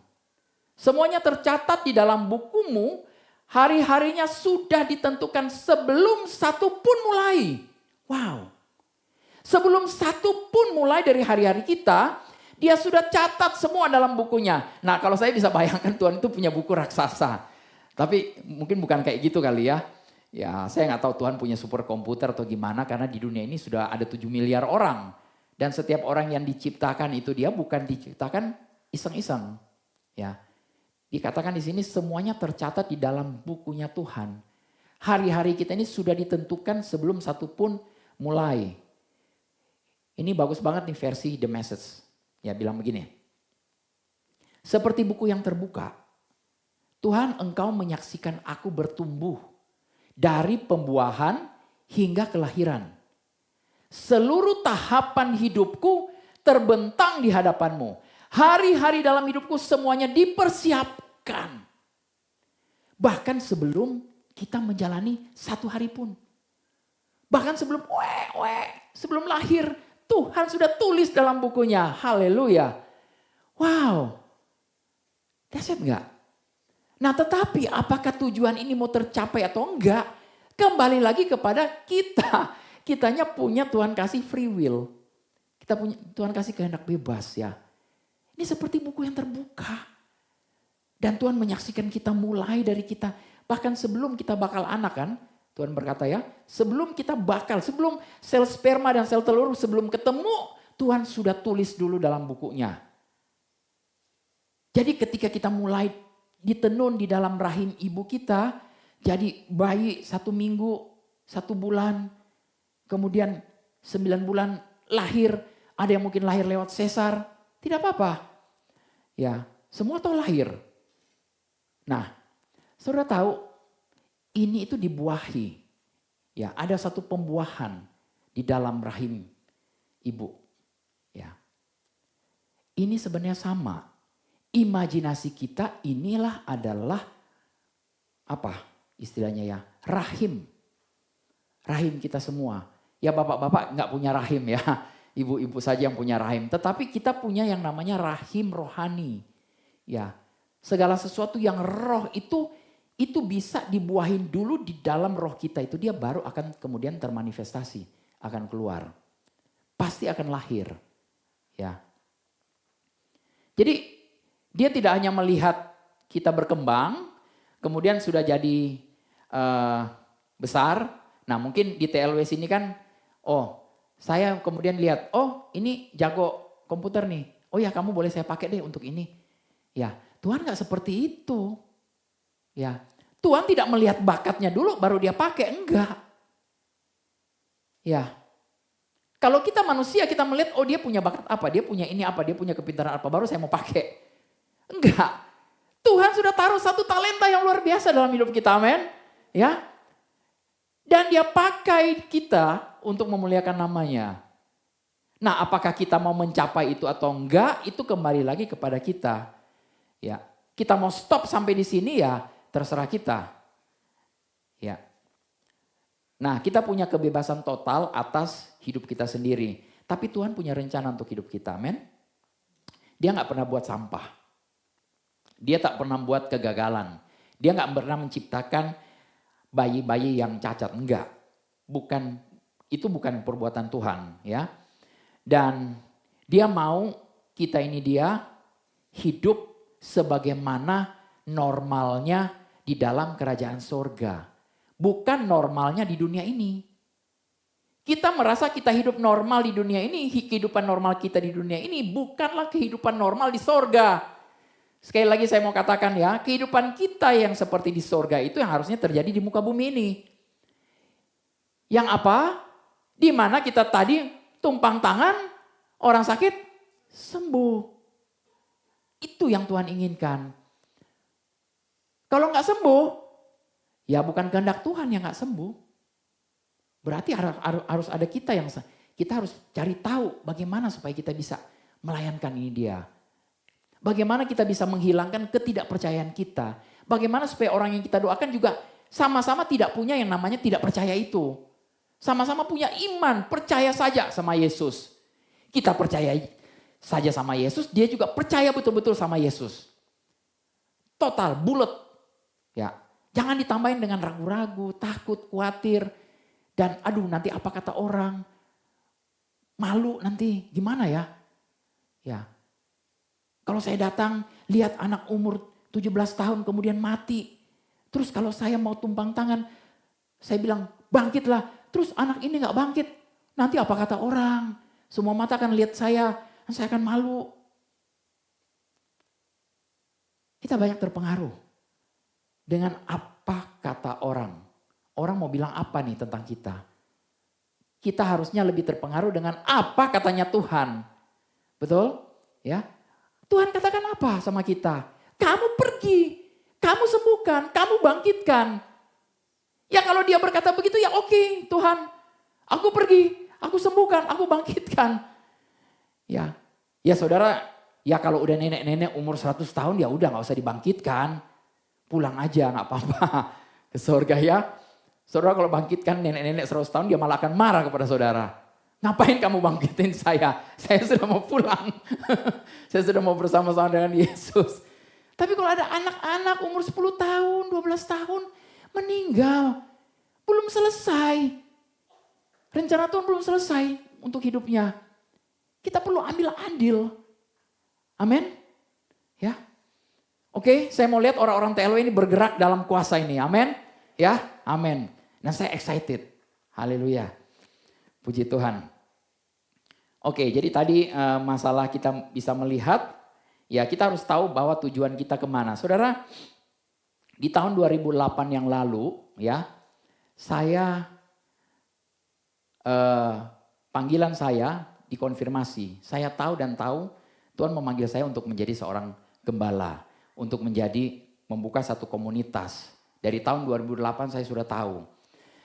Semuanya tercatat di dalam bukumu. Hari-harinya sudah ditentukan sebelum satu pun mulai. Wow. Sebelum satu pun mulai dari hari-hari kita, dia sudah catat semua dalam bukunya. Nah, kalau saya bisa bayangkan Tuhan itu punya buku raksasa. Tapi mungkin bukan kayak gitu kali ya. Ya, saya nggak tahu Tuhan punya super komputer atau gimana, karena di dunia ini sudah ada 7 miliar orang. Dan setiap orang yang diciptakan itu dia bukan diciptakan iseng-iseng. Ya. Dikatakan di sini semuanya tercatat di dalam bukunya Tuhan. Hari-hari kita ini sudah ditentukan sebelum satu pun mulai. Ini bagus banget nih versi The Message. Ya, bilang begini. Seperti buku yang terbuka. Tuhan, engkau menyaksikan aku bertumbuh dari pembuahan hingga kelahiran. Seluruh tahapan hidupku terbentang di hadapanmu. Hari-hari dalam hidupku semuanya dipersiapkan. Bahkan sebelum kita menjalani satu hari pun. Bahkan sebelum lahir, Tuhan sudah tulis dalam bukunya. Haleluya. Wow. Dahsyat enggak? Nah, tetapi apakah tujuan ini mau tercapai atau enggak? Kembali lagi kepada kita. Kitanya punya Tuhan kasih free will. Kita punya Tuhan kasih kehendak bebas ya. Ini seperti buku yang terbuka. Dan Tuhan menyaksikan kita mulai dari kita. Bahkan sebelum kita bakal anak kan. Tuhan berkata ya. Sebelum sel sperma dan sel telur sebelum ketemu. Tuhan sudah tulis dulu dalam bukunya. Jadi ketika kita mulai ditenun di dalam rahim ibu kita. Jadi bayi 1 minggu, 1 bulan. Kemudian 9 bulan lahir. Ada yang mungkin lahir lewat sesar. Tidak apa-apa. Ya, semua tahu lahir. Nah, saudara tahu ini itu dibuahi. Ya, ada satu pembuahan di dalam rahim ibu. Ya. Ini sebenarnya sama. Imajinasi kita inilah adalah apa istilahnya ya? Rahim. Rahim kita semua. Ya bapak-bapak nggak punya rahim ya. Ibu-ibu saja yang punya rahim. Tetapi kita punya yang namanya rahim rohani. Ya, segala sesuatu yang roh itu bisa dibuahin dulu di dalam roh kita. Itu dia baru akan kemudian termanifestasi. Akan keluar. Pasti akan lahir. Ya. Jadi dia tidak hanya melihat kita berkembang. Kemudian sudah jadi besar. Nah mungkin di TLW sini kan, saya kemudian lihat, ini jago komputer nih. Oh ya kamu boleh saya pakai deh untuk ini. Ya Tuhan gak seperti itu. Ya Tuhan tidak melihat bakatnya dulu baru dia pakai, enggak. Ya. Kalau kita manusia kita melihat dia punya bakat apa, dia punya ini apa, dia punya kepintaran apa, baru saya mau pakai. Enggak. Tuhan sudah taruh satu talenta yang luar biasa dalam hidup kita, amin. Ya. Dan dia pakai kita untuk memuliakan namanya. Nah, apakah kita mau mencapai itu atau enggak, itu kembali lagi kepada kita. Ya, kita mau stop sampai di sini ya terserah kita. Ya. Nah, kita punya kebebasan total atas hidup kita sendiri. Tapi Tuhan punya rencana untuk hidup kita, amin. Dia nggak pernah buat sampah. Dia tak pernah buat kegagalan. Dia nggak pernah menciptakan bayi-bayi yang cacat, enggak. Itu bukan perbuatan Tuhan, ya. Dan dia mau kita ini dia hidup sebagaimana normalnya di dalam kerajaan sorga. Bukan normalnya di dunia ini. Kita merasa kita hidup normal di dunia ini, kehidupan normal kita di dunia ini bukanlah kehidupan normal di sorga. Sekali lagi saya mau katakan ya, kehidupan kita yang seperti di sorga itu yang harusnya terjadi di muka bumi ini. Yang apa? Di mana kita tadi tumpang tangan, orang sakit sembuh. Itu yang Tuhan inginkan. Kalau nggak sembuh, ya bukan kehendak Tuhan yang nggak sembuh. Berarti harus ada kita harus cari tahu bagaimana supaya kita bisa melayankan ini dia. Bagaimana kita bisa menghilangkan ketidakpercayaan kita. Bagaimana supaya orang yang kita doakan juga sama-sama tidak punya yang namanya tidak percaya itu. Sama-sama punya iman, percaya saja sama Yesus. Kita percaya saja sama Yesus, dia juga percaya betul-betul sama Yesus. Total, bulat. Ya, jangan ditambahin dengan ragu-ragu, takut, khawatir. Dan aduh nanti apa kata orang. Malu nanti, gimana ya? Ya. Kalau saya datang, lihat anak umur 17 tahun kemudian mati. Terus kalau saya mau tumpang tangan, saya bilang bangkitlah. Terus anak ini gak bangkit, nanti apa kata orang? Semua mata akan lihat saya akan malu. Kita banyak terpengaruh dengan apa kata orang. Orang mau bilang apa nih tentang kita? Kita harusnya lebih terpengaruh dengan apa katanya Tuhan. Betul? Ya. Tuhan katakan apa sama kita? Kamu pergi, kamu sembuhkan, kamu bangkitkan. Ya kalau dia berkata begitu ya oke, Tuhan. Aku pergi, aku sembuhkan, aku bangkitkan. Ya, ya saudara, ya kalau udah nenek-nenek umur 100 tahun ya udah gak usah dibangkitkan. Pulang aja gak apa-apa ke surga ya. Saudara kalau bangkitkan nenek-nenek 100 tahun dia malah akan marah kepada saudara. Ngapain kamu bangkitin saya? Saya sudah mau pulang. Saya sudah mau bersama-sama dengan Yesus. Tapi kalau ada anak-anak umur 10 tahun, 12 tahun meninggal. Belum selesai. Rencana Tuhan belum selesai untuk hidupnya. Kita perlu ambil adil. Amin. Ya. Oke, saya mau lihat orang-orang TLW ini bergerak dalam kuasa ini. Amin. Ya, amin. Nah saya excited. Haleluya. Puji Tuhan. Oke, jadi tadi masalah kita bisa melihat, ya kita harus tahu bahwa tujuan kita kemana. Saudara, di tahun 2008 yang lalu, ya, saya panggilan saya dikonfirmasi. Saya tahu Tuhan memanggil saya untuk menjadi seorang gembala, untuk membuka satu komunitas. Dari tahun 2008 saya sudah tahu.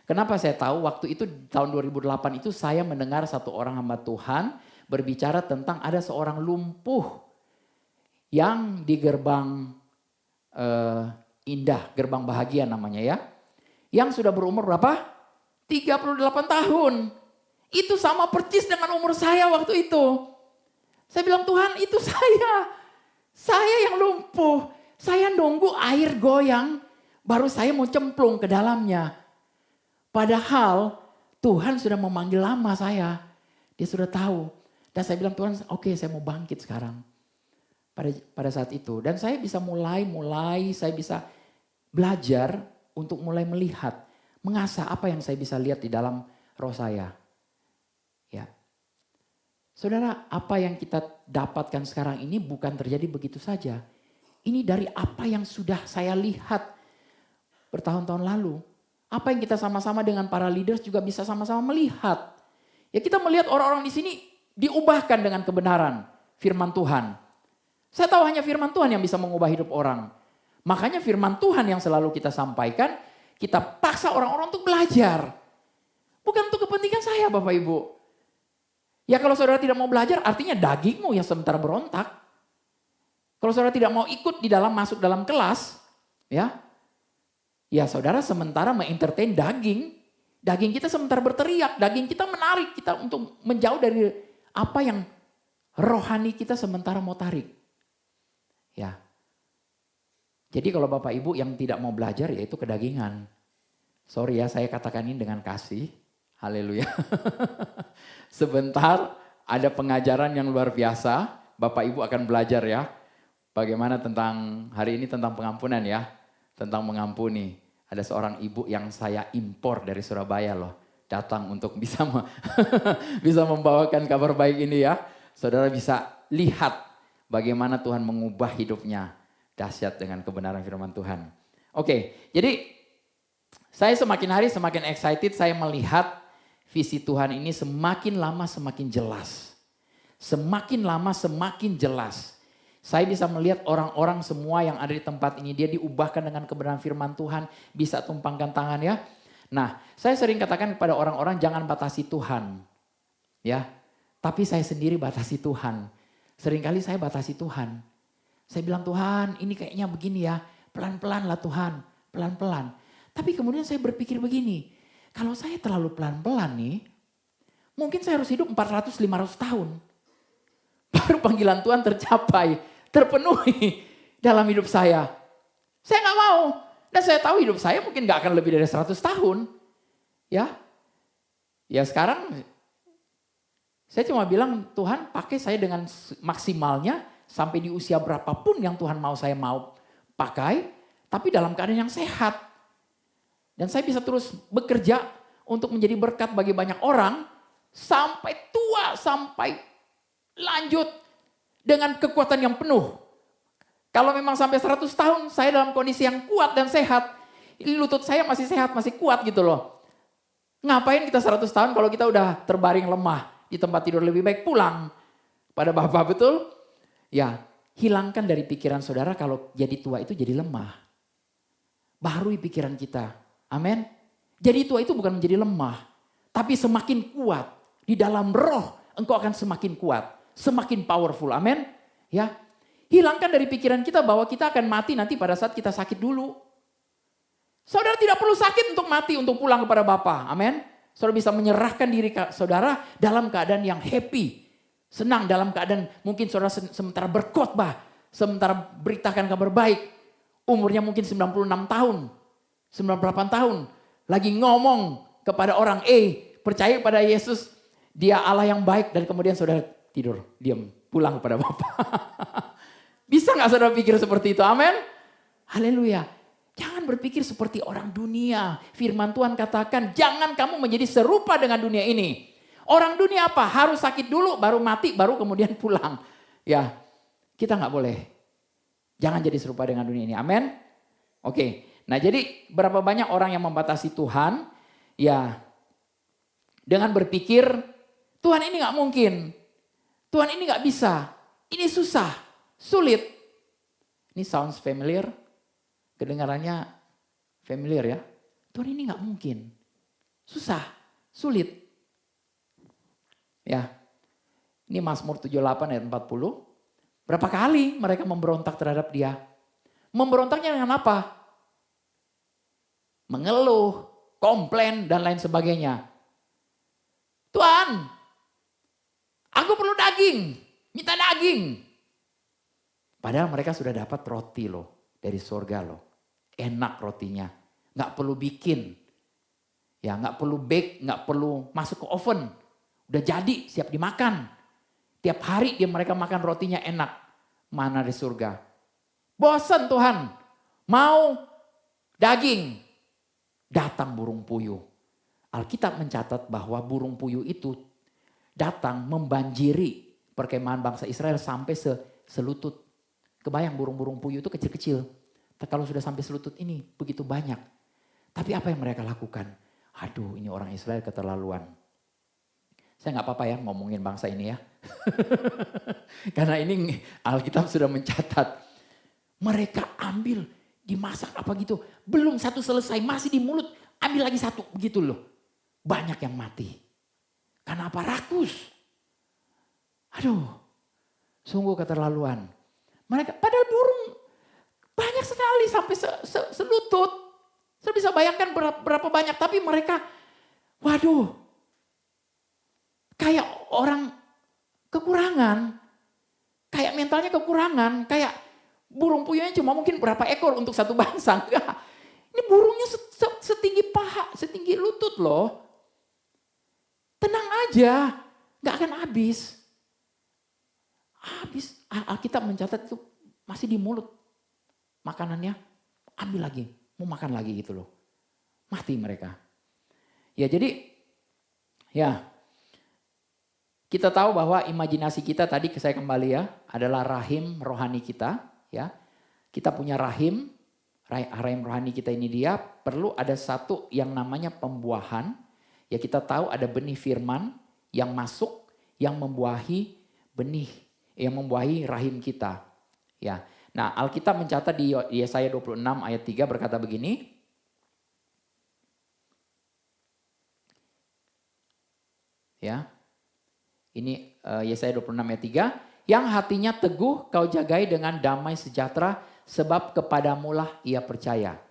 Kenapa saya tahu? Waktu itu tahun 2008 itu saya mendengar satu orang hamba Tuhan berbicara tentang ada seorang lumpuh yang di gerbang Indah, gerbang bahagia namanya ya. Yang sudah berumur berapa? 38 tahun. Itu sama persis dengan umur saya waktu itu. Saya bilang Tuhan itu saya. Saya yang lumpuh. Saya nunggu air goyang baru saya mau cemplung ke dalamnya. Padahal Tuhan sudah memanggil lama saya. Dia sudah tahu. Dan saya bilang Tuhan oke, saya mau bangkit sekarang. Pada saat itu. Dan saya bisa saya bisa belajar untuk mulai melihat. Mengasah apa yang saya bisa lihat di dalam roh saya. Ya. Saudara, apa yang kita dapatkan sekarang ini bukan terjadi begitu saja. Ini dari apa yang sudah saya lihat. bertahun-tahun lalu. Apa yang kita sama-sama dengan para leaders juga bisa sama-sama melihat. Ya kita melihat orang-orang di sini diubahkan dengan kebenaran firman Tuhan. Saya tahu hanya firman Tuhan yang bisa mengubah hidup orang. Makanya firman Tuhan yang selalu kita sampaikan, kita paksa orang-orang untuk belajar. Bukan untuk kepentingan saya Bapak Ibu. Ya kalau saudara tidak mau belajar artinya dagingmu yang sementara berontak. Kalau saudara tidak mau ikut di dalam masuk dalam kelas, ya saudara sementara mengentertain daging. Daging kita sementara berteriak, daging kita menarik kita untuk menjauh dari apa yang rohani kita sementara mau tarik. Ya. Jadi kalau Bapak Ibu yang tidak mau belajar ya itu kedagingan. Sorry ya saya katakan ini dengan kasih. Haleluya. Sebentar ada pengajaran yang luar biasa. Bapak Ibu akan belajar ya. Bagaimana tentang hari ini tentang pengampunan ya. Tentang mengampuni. Ada seorang ibu yang saya impor dari Surabaya loh. Datang untuk bisa bisa membawakan kabar baik ini ya. Saudara bisa lihat bagaimana Tuhan mengubah hidupnya. Dahsyat dengan kebenaran firman Tuhan. Oke, jadi saya semakin hari semakin excited saya melihat visi Tuhan ini semakin lama semakin jelas. Semakin lama semakin jelas. Saya bisa melihat orang-orang semua yang ada di tempat ini. Dia diubahkan dengan kebenaran firman Tuhan. Bisa tumpangkan tangan ya. Nah saya sering katakan kepada orang-orang jangan batasi Tuhan. Ya, tapi saya sendiri batasi Tuhan. Seringkali saya batasi Tuhan. Saya bilang Tuhan ini kayaknya begini ya. Pelan-pelan lah Tuhan. Pelan-pelan. Tapi kemudian saya berpikir begini. Kalau saya terlalu pelan-pelan nih, mungkin saya harus hidup 400-500 tahun. Baru panggilan Tuhan tercapai, terpenuhi dalam hidup saya. Saya gak mau. Dan saya tahu hidup saya mungkin gak akan lebih dari 100 tahun. Ya sekarang saya cuma bilang Tuhan pakai saya dengan maksimalnya sampai di usia berapapun yang Tuhan mau saya mau pakai. Tapi dalam keadaan yang sehat. Dan saya bisa terus bekerja untuk menjadi berkat bagi banyak orang. Sampai tua, sampai lanjut dengan kekuatan yang penuh. Kalau memang sampai 100 tahun saya dalam kondisi yang kuat dan sehat. Lutut saya masih sehat, masih kuat gitu loh. Ngapain kita 100 tahun kalau kita udah terbaring lemah. Di tempat tidur lebih baik pulang. Pada Bapak betul? Ya, hilangkan dari pikiran saudara kalau jadi tua itu jadi lemah. Baharui pikiran kita. Amin. Jadi tua itu bukan menjadi lemah. Tapi semakin kuat. Di dalam roh engkau akan semakin kuat. Semakin powerful. Amin. Ya. Hilangkan dari pikiran kita bahwa kita akan mati nanti pada saat kita sakit dulu. Saudara tidak perlu sakit untuk mati untuk pulang kepada Bapa. Amin. Saudara bisa menyerahkan diri saudara dalam keadaan yang happy. Senang dalam keadaan mungkin saudara sementara berkhotbah. Sementara beritakan kabar baik. Umurnya mungkin 96 tahun. 98 tahun lagi ngomong kepada orang percaya pada Yesus, dia Allah yang baik dan kemudian saudara tidur, diam, pulang kepada Bapa. Bisa gak saudara pikir seperti itu? Amin. Haleluya. Jangan berpikir seperti orang dunia. Firman Tuhan katakan jangan kamu menjadi serupa dengan dunia ini. Orang dunia apa? Harus sakit dulu baru mati baru kemudian pulang. Ya, kita gak boleh. Jangan jadi serupa dengan dunia ini. Amin. Oke. Nah jadi berapa banyak orang yang membatasi Tuhan, ya dengan berpikir Tuhan ini gak mungkin, Tuhan ini gak bisa, ini susah, sulit. Ini sounds familiar, kedengarannya familiar ya. Tuhan ini gak mungkin, susah, sulit. Ya, ini Mazmur 78 ayat 40. Berapa kali mereka memberontak terhadap dia? Memberontaknya dengan apa? Mengeluh, komplain, dan lain sebagainya. Tuhan, aku perlu daging, minta daging. Padahal mereka sudah dapat roti loh, dari surga loh. Enak rotinya, gak perlu bikin. Ya gak perlu bake, gak perlu masuk ke oven. Udah jadi, siap dimakan. Tiap hari mereka makan rotinya enak. Mana di surga. Bosan Tuhan, mau daging. Datang burung puyuh. Alkitab mencatat bahwa burung puyuh itu datang membanjiri perkemahan bangsa Israel sampai selutut. Kebayang burung-burung puyuh itu kecil-kecil. Kalau sudah sampai selutut ini begitu banyak. Tapi apa yang mereka lakukan? Aduh, ini orang Israel keterlaluan. Saya nggak apa-apa ya ngomongin bangsa ini ya. Karena ini Alkitab sudah mencatat. Mereka ambil, dimasak apa gitu. Belum satu selesai, masih di mulut. Ambil lagi satu, begitu loh. Banyak yang mati. Karena apa? Rakus. Aduh, sungguh keterlaluan. Mereka, padahal burung banyak sekali sampai selutut. Saya bisa bayangkan berapa banyak, tapi mereka, waduh, kayak orang kekurangan, kayak mentalnya kekurangan, kayak burung puyuhnya cuma mungkin berapa ekor untuk satu bangsa. Enggak, ini burungnya setinggi paha, setinggi lutut loh. Tenang aja, nggak akan habis. Habis, Alkitab mencatat itu masih di mulut makanannya, ambil lagi. Mau makan lagi gitu loh. Mati mereka. Ya jadi ya kita tahu bahwa imajinasi kita tadi saya kembali ya adalah rahim rohani kita ya. Kita punya rahim rohani kita ini dia perlu ada satu yang namanya pembuahan. Ya kita tahu ada benih firman yang masuk yang membuahi benih yang membuahi rahim kita. Ya. Nah, Alkitab mencatat di Yesaya 26 ayat 3 berkata begini. Ya. Ini Yesaya 26 ayat 3, yang hatinya teguh kau jagai dengan damai sejahtera sebab kepadamulah ia percaya.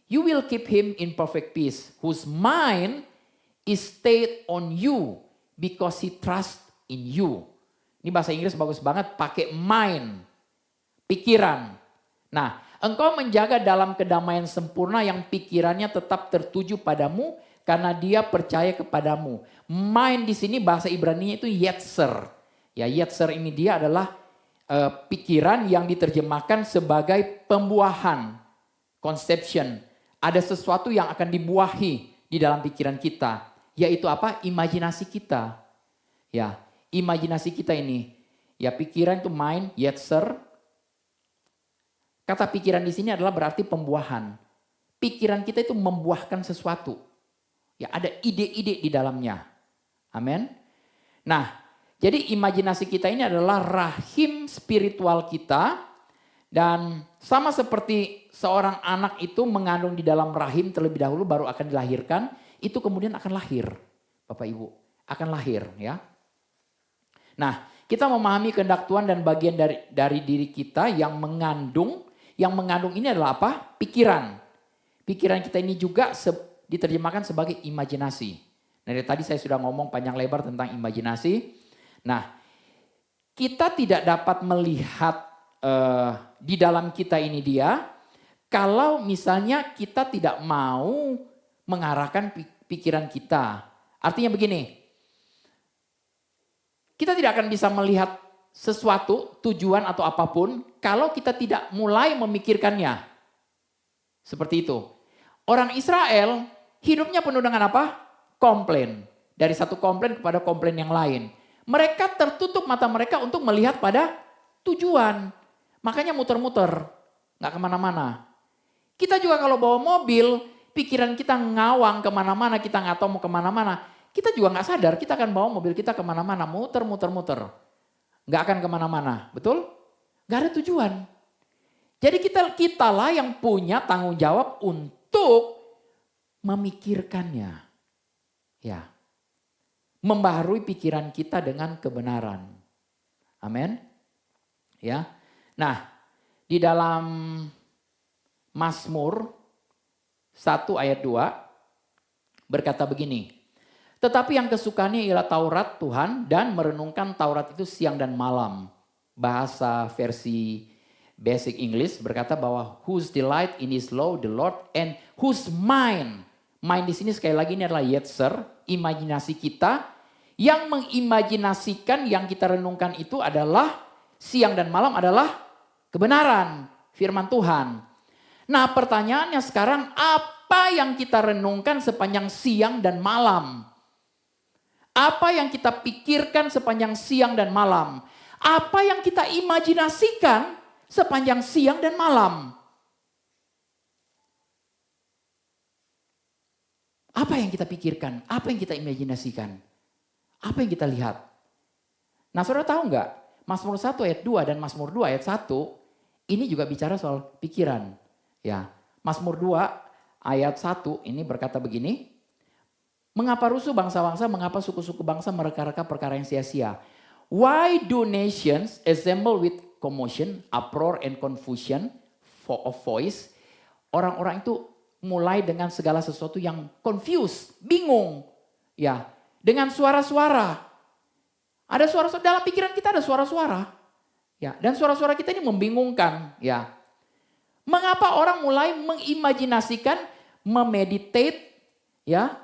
You will keep him in perfect peace whose mind is stayed on you because he trusts in you. Ini bahasa Inggris bagus banget, pakai mind. Pikiran. Nah, engkau menjaga dalam kedamaian sempurna yang pikirannya tetap tertuju padamu karena dia percaya kepadamu. Mind di sini bahasa Ibrani itu yetzer. Ya, yetzer ini dia adalah pikiran yang diterjemahkan sebagai pembuahan, conception. Ada sesuatu yang akan dibuahi di dalam pikiran kita, yaitu apa? Imajinasi kita. Ya, imajinasi kita ini. Ya, pikiran itu mind, yetzer. Kata pikiran di sini adalah berarti pembuahan. Pikiran kita itu membuahkan sesuatu. Ya, ada ide-ide di dalamnya. Amin. Nah, jadi imajinasi kita ini adalah rahim spiritual kita. Dan sama seperti seorang anak itu mengandung di dalam rahim terlebih dahulu baru akan dilahirkan. Itu kemudian akan lahir. Bapak Ibu, akan lahir ya. Nah, kita memahami kehendak Tuhan dan bagian dari diri kita yang mengandung. Yang mengandung ini adalah apa? Pikiran. Pikiran kita ini juga diterjemahkan sebagai imajinasi. Nah, dari tadi saya sudah ngomong panjang lebar tentang imajinasi. Nah, kita tidak dapat melihat di dalam kita ini dia kalau misalnya kita tidak mau mengarahkan pikiran kita. Artinya begini, kita tidak akan bisa melihat sesuatu, tujuan atau apapun kalau kita tidak mulai memikirkannya. Seperti itu. Orang Israel hidupnya penuh dengan apa? Komplain. Dari satu komplain kepada komplain yang lain. Mereka tertutup mata mereka untuk melihat pada tujuan. Makanya muter-muter. Gak kemana-mana. Kita juga kalau bawa mobil, pikiran kita ngawang kemana-mana, kita gak tahu mau kemana-mana. Kita juga gak sadar, kita akan bawa mobil kita kemana-mana, muter-muter-muter. Gak akan kemana-mana, betul? Gak ada tujuan. Jadi kita lah yang punya tanggung jawab untuk memikirkannya. Ya. Membaharui pikiran kita dengan kebenaran. Amin. Ya. Nah, di dalam Mazmur 1 ayat 2 berkata begini. Tetapi yang kesukaannya ialah Taurat Tuhan dan merenungkan Taurat itu siang dan malam. Bahasa versi Basic English berkata bahwa whose delight in his law the Lord and whose mind. Mind di sini sekali lagi ini adalah yetzer, imajinasi kita yang mengimajinasikan yang kita renungkan itu adalah siang dan malam adalah kebenaran, firman Tuhan. Nah, pertanyaannya sekarang apa yang kita renungkan sepanjang siang dan malam? Apa yang kita pikirkan sepanjang siang dan malam? Apa yang kita imajinasikan sepanjang siang dan malam? Apa yang kita pikirkan? Apa yang kita imajinasikan? Apa yang kita lihat? Nah, saudara tahu nggak? Mazmur 1 ayat 2 dan Mazmur 2 ayat 1 ini juga bicara soal pikiran. Ya, Mazmur 2 ayat 1 ini berkata begini. Mengapa rusuh bangsa-bangsa, mengapa suku-suku bangsa mereka-reka perkara yang sia-sia? Why do nations assemble with commotion, uproar and confusion of voice? Orang-orang itu mulai dengan segala sesuatu yang confused, bingung. Ya, dengan suara-suara. Ada suara-suara dalam pikiran kita, ada suara-suara. Ya, dan suara-suara kita ini membingungkan, ya. Mengapa orang mulai mengimajinasikan, memeditate, ya,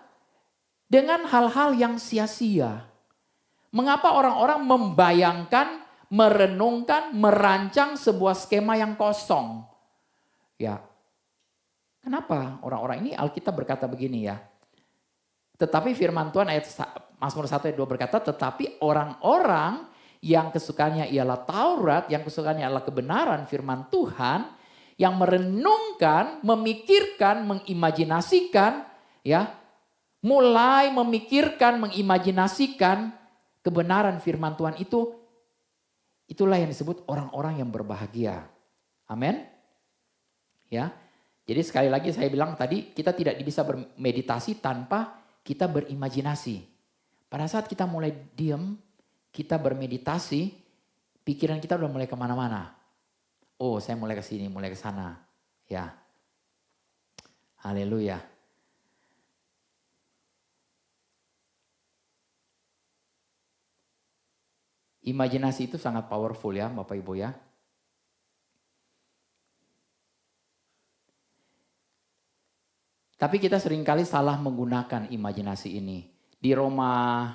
dengan hal-hal yang sia-sia? Mengapa orang-orang membayangkan, merenungkan, merancang sebuah skema yang kosong? Ya. Kenapa orang-orang ini? Alkitab berkata begini ya. Tetapi firman Tuhan ayat Mazmur 1 ayat 2 berkata, tetapi orang-orang yang kesukaannya ialah Taurat, yang kesukaannya adalah kebenaran firman Tuhan, yang merenungkan, memikirkan, mengimajinasikan, ya, mulai memikirkan, mengimajinasikan kebenaran firman Tuhan itu, itulah yang disebut orang-orang yang berbahagia. Amin. Ya. Jadi sekali lagi saya bilang tadi, kita tidak bisa bermeditasi tanpa kita berimajinasi. Pada saat kita mulai diam, kita bermeditasi, pikiran kita udah mulai kemana-mana. Oh, saya mulai ke sini, mulai ke sana. Ya. Haleluya. Imajinasi itu sangat powerful ya Bapak Ibu ya. Tapi kita seringkali salah menggunakan imajinasi ini. Di Roma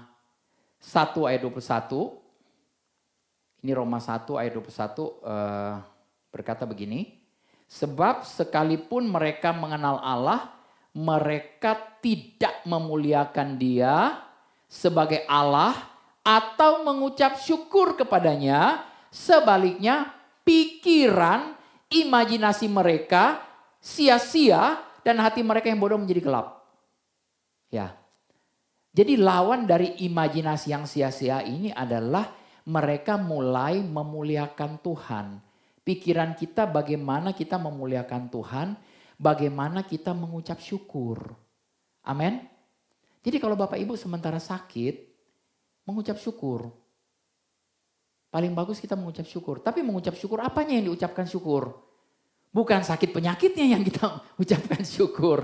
1 ayat 21, ini Roma 1 ayat 21 berkata begini. Sebab sekalipun mereka mengenal Allah, mereka tidak memuliakan Dia sebagai Allah atau mengucap syukur kepadanya. Sebaliknya pikiran, imajinasi mereka sia-sia dan hati mereka yang bodoh menjadi gelap. Ya. Jadi lawan dari imajinasi yang sia-sia ini adalah mereka mulai memuliakan Tuhan. Pikiran kita bagaimana kita memuliakan Tuhan, bagaimana kita mengucap syukur. Amin. Jadi kalau Bapak Ibu sementara sakit, mengucap syukur. Paling bagus kita mengucap syukur. Tapi mengucap syukur apanya yang diucapkan syukur? Bukan sakit penyakitnya yang kita ucapkan syukur.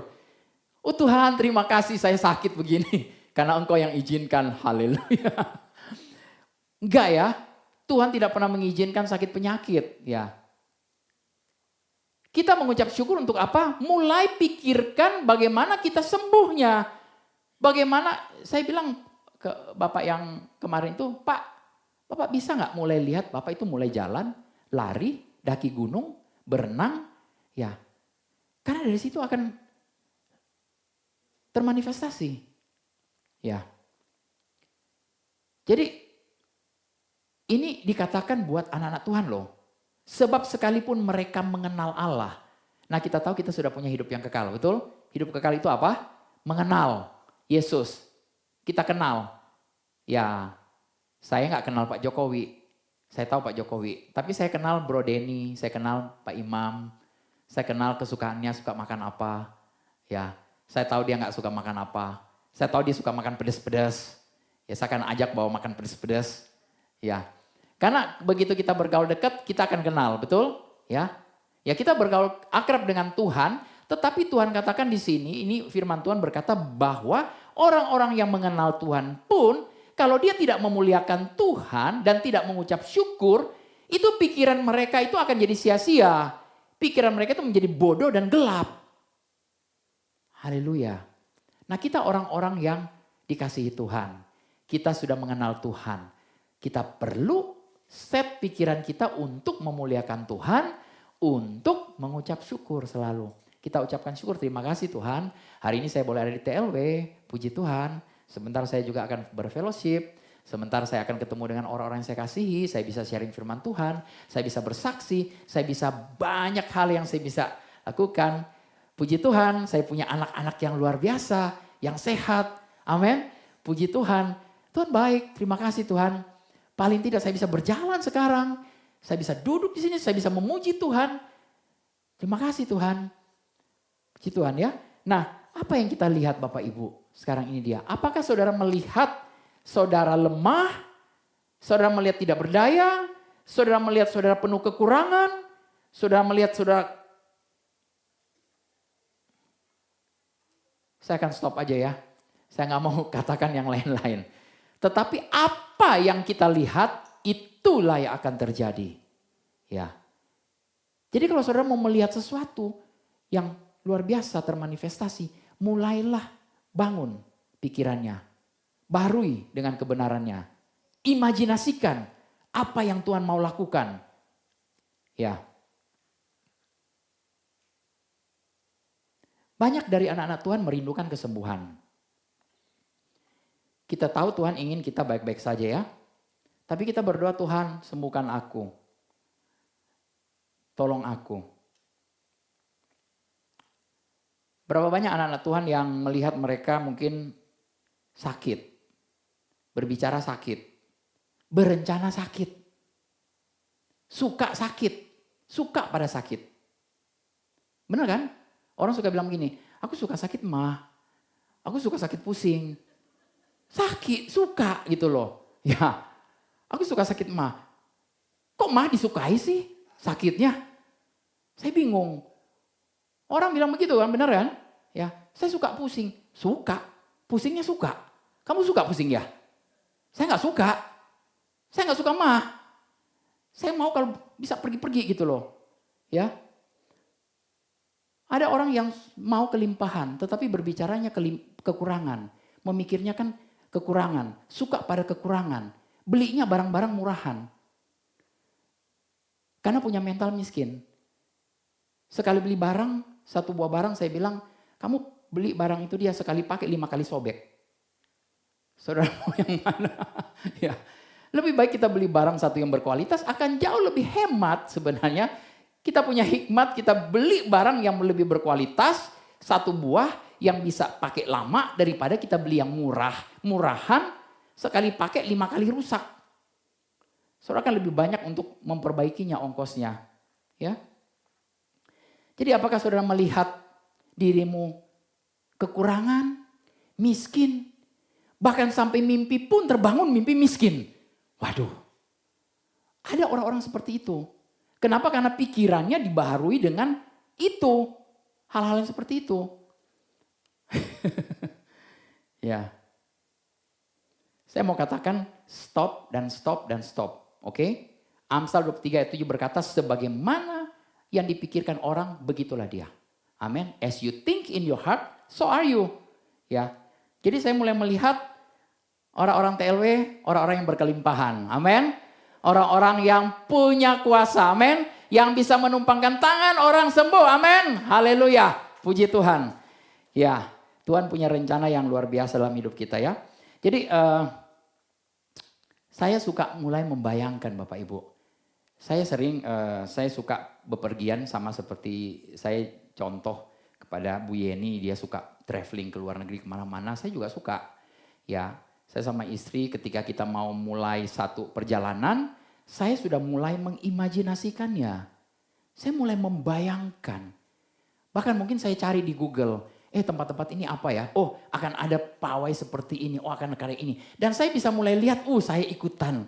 Oh Tuhan, terima kasih saya sakit begini. Karena Engkau yang izinkan. Haleluya. Enggak ya. Tuhan tidak pernah mengizinkan sakit penyakit. Ya. Kita mengucap syukur untuk apa? Mulai pikirkan bagaimana kita sembuhnya. Bagaimana, saya bilang ke Bapak yang kemarin itu, Pak, Bapak bisa nggak mulai lihat Bapak itu mulai jalan, lari, daki gunung, berenang, ya. Karena dari situ akan termanifestasi. Ya. Jadi ini dikatakan buat anak-anak Tuhan loh. Sebab sekalipun mereka mengenal Allah. Nah kita tahu kita sudah punya hidup yang kekal, betul? Hidup kekal itu apa? Mengenal Yesus. Kita kenal. Ya, saya nggak kenal Pak Jokowi. Saya tahu Pak Jokowi. Tapi saya kenal Bro Denny, saya kenal Pak Imam. Saya kenal kesukaannya suka makan apa. Ya, saya tahu dia nggak suka makan apa. Saya tahu dia suka makan pedas-pedas. Ya, saya akan ajak bawa makan pedas-pedas. Ya, karena begitu kita bergaul dekat, kita akan kenal, betul? Ya, ya kita bergaul akrab dengan Tuhan. Tetapi Tuhan katakan di sini, ini firman Tuhan berkata bahwa orang-orang yang mengenal Tuhan pun, kalau dia tidak memuliakan Tuhan dan tidak mengucap syukur, itu pikiran mereka itu akan jadi sia-sia. Pikiran mereka itu menjadi bodoh dan gelap. Haleluya. Nah kita orang-orang yang dikasihi Tuhan. Kita sudah mengenal Tuhan. Kita perlu set pikiran kita untuk memuliakan Tuhan, untuk mengucap syukur selalu. Kita ucapkan syukur, terima kasih Tuhan. Hari ini saya boleh ada di TLW, puji Tuhan. Sebentar saya juga akan berfellowship. Sebentar saya akan ketemu dengan orang-orang yang saya kasihi. Saya bisa sharing firman Tuhan. Saya bisa bersaksi. Saya bisa banyak hal yang saya bisa lakukan. Puji Tuhan, saya punya anak-anak yang luar biasa. yang sehat. Amin. Puji Tuhan. Tuhan baik, terima kasih Tuhan. Paling tidak saya bisa berjalan sekarang. Saya bisa duduk di sini, saya bisa memuji Tuhan. Terima kasih Tuhan. Puji Tuhan ya. Nah, apa yang kita lihat Bapak Ibu sekarang ini dia? Apakah saudara melihat saudara lemah? Saudara melihat tidak berdaya? Saudara melihat saudara penuh kekurangan? Saudara melihat saudara... Saya akan stop aja ya. Saya nggak mau katakan yang lain-lain. Tetapi apa yang kita lihat, itulah yang akan terjadi. Ya. Jadi kalau saudara mau melihat sesuatu yang luar biasa termanifestasi, mulailah bangun pikirannya. Barui dengan kebenarannya. Imajinasikan apa yang Tuhan mau lakukan. Ya. Banyak dari anak-anak Tuhan merindukan kesembuhan. Kita tahu Tuhan ingin kita baik-baik saja ya. Tapi kita berdoa, Tuhan sembuhkan aku. Tolong aku. Berapa banyak anak-anak Tuhan yang melihat mereka mungkin sakit. Berbicara sakit. Berencana sakit. Suka sakit. Suka pada sakit. Benar kan? Orang suka bilang begini, aku suka sakit mah. Aku suka sakit pusing. Sakit, suka gitu loh. Ya, aku suka sakit mah. Kok mah disukai sih sakitnya? Saya bingung. Orang bilang begitu kan, benar kan? Ya, saya suka pusing. Suka, pusingnya suka. Kamu suka pusing ya? Saya nggak suka. Saya nggak suka mah. Saya mau kalau bisa pergi-pergi gitu loh. Ya. Ada orang yang mau kelimpahan, tetapi berbicaranya kekurangan. Memikirnya kan kekurangan, suka pada kekurangan. Belinya barang-barang murahan. Karena punya mental miskin. Sekali beli barang, satu buah barang saya bilang, kamu beli barang itu dia sekali pakai 5 kali sobek. Saudara mau yang mana? Ya. Lebih baik kita beli barang satu yang berkualitas, akan jauh lebih hemat sebenarnya. Kita punya hikmat, kita beli barang yang lebih berkualitas, satu buah yang bisa pakai lama daripada kita beli yang murahan, sekali pakai 5 kali rusak. Saudara kan lebih banyak untuk memperbaikinya ongkosnya. Ya. Jadi apakah saudara melihat dirimu kekurangan, miskin, bahkan sampai mimpi pun terbangun mimpi miskin. Waduh, ada orang-orang seperti itu. Kenapa? Karena pikirannya dibaharui dengan itu. Hal-hal yang seperti itu. Ya. Saya mau katakan stop dan stop dan stop. Oke? Amsal 23 ayat 7 berkata, sebagaimana yang dipikirkan orang, begitulah dia. Amin. As you think in your heart, so are you. Ya. Jadi saya mulai melihat orang-orang TLW, orang-orang yang berkelimpahan. Amin. Orang-orang yang punya kuasa. Amin. Yang bisa menumpangkan tangan orang sembuh. Amin. Haleluya. Puji Tuhan. Ya, Tuhan punya rencana yang luar biasa dalam hidup kita ya. Jadi saya suka mulai membayangkan Bapak Ibu. Saya sering, saya suka bepergian sama seperti saya contoh kepada Bu Yeni. Dia suka traveling ke luar negeri kemana-mana. Saya juga suka. Ya, saya sama istri ketika kita mau mulai satu perjalanan, saya sudah mulai mengimajinasikannya. Saya mulai membayangkan. Bahkan mungkin saya cari di Google, tempat-tempat ini apa ya? Oh, akan ada pawai seperti ini, oh akan ada ini. Dan saya bisa mulai lihat, saya ikutan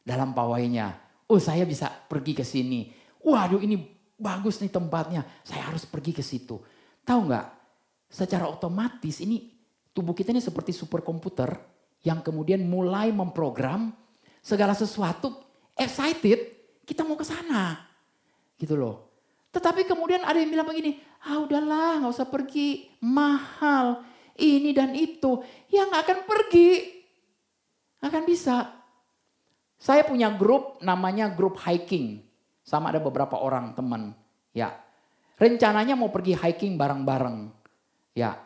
dalam pawainya. Oh, saya bisa pergi ke sini. Waduh, ini bagus nih tempatnya. Saya harus pergi ke situ. Tahu nggak? Secara otomatis ini tubuh kita ini seperti superkomputer yang kemudian mulai memprogram segala sesuatu excited, kita mau ke sana. Gitu loh. Tetapi kemudian ada yang bilang begini, udahlah nggak usah pergi, mahal, ini dan itu. Ya nggak akan pergi, nggak akan bisa. Saya punya grup namanya grup hiking, sama ada beberapa orang teman. Ya, rencananya mau pergi hiking bareng-bareng. Ya,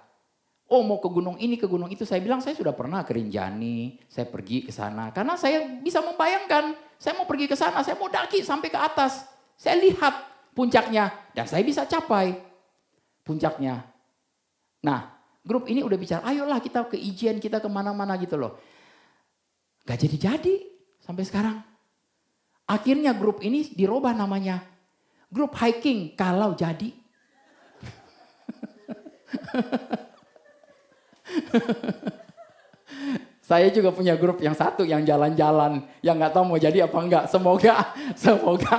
mau ke gunung ini, ke gunung itu. Saya bilang saya sudah pernah ke Rinjani, saya pergi ke sana. Karena saya bisa membayangkan, saya mau pergi ke sana, saya mau daki sampai ke atas. Saya lihat puncaknya dan saya bisa capai puncaknya. Nah, Grup ini udah bicara, ayolah kita ke Ijen, kita kemana-mana gitu loh. Gak jadi-jadi sampai sekarang. Akhirnya grup ini dirubah namanya. Grup hiking kalau jadi. Saya juga punya grup yang satu yang jalan-jalan, yang nggak tahu mau jadi apa enggak. Semoga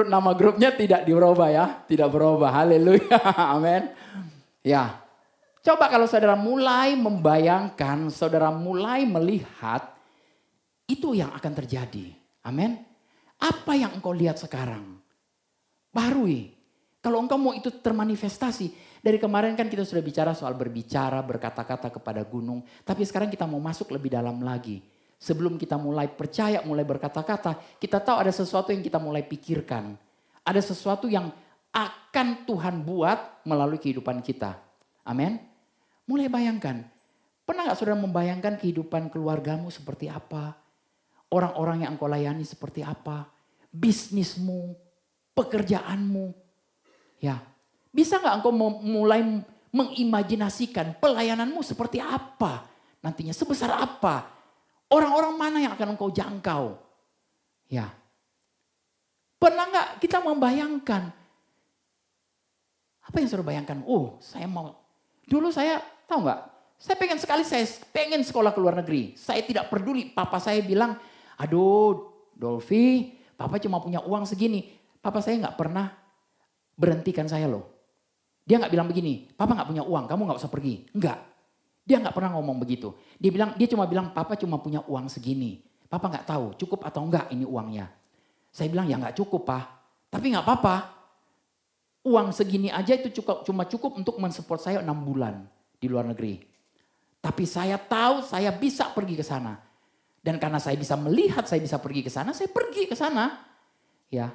nama grupnya tidak dirubah ya, tidak berubah. Haleluya, amin. Ya, coba kalau saudara mulai membayangkan, saudara mulai melihat, itu yang akan terjadi. Amin. Apa yang engkau lihat sekarang? Barui. Kalau engkau mau itu termanifestasi. Dari kemarin kan kita sudah bicara soal berbicara, berkata-kata kepada gunung. Tapi sekarang kita mau masuk lebih dalam lagi. Sebelum kita mulai percaya, mulai berkata-kata, kita tahu ada sesuatu yang kita mulai pikirkan. Ada sesuatu yang akan Tuhan buat melalui kehidupan kita. Amin. Mulai bayangkan. Pernah gak saudara membayangkan kehidupan keluargamu seperti apa? Orang-orang yang engkau layani seperti apa? Bisnismu, pekerjaanmu. Ya, bisa gak engkau mulai mengimajinasikan pelayananmu seperti apa? Nantinya sebesar apa? Orang-orang mana yang akan engkau jangkau? Ya. Pernah gak kita membayangkan? Apa yang saudara bayangkan? Saya mau. Dulu saya, tahu gak? Saya pengen sekolah ke luar negeri. Saya tidak peduli. Papa saya bilang, aduh Dolfi, papa cuma punya uang segini. Papa saya gak pernah berhentikan saya loh. Dia gak bilang begini, papa gak punya uang, kamu gak usah pergi. Enggak. Dia gak pernah ngomong begitu. Dia cuma bilang, papa cuma punya uang segini. Papa gak tahu cukup atau enggak ini uangnya. Saya bilang, ya gak cukup Pak. Tapi gak apa-apa. Uang segini aja itu cuma cukup untuk mensupport saya 6 bulan di luar negeri. Tapi saya tahu saya bisa pergi ke sana. Dan karena saya bisa melihat saya bisa pergi ke sana, saya pergi ke sana. Ya.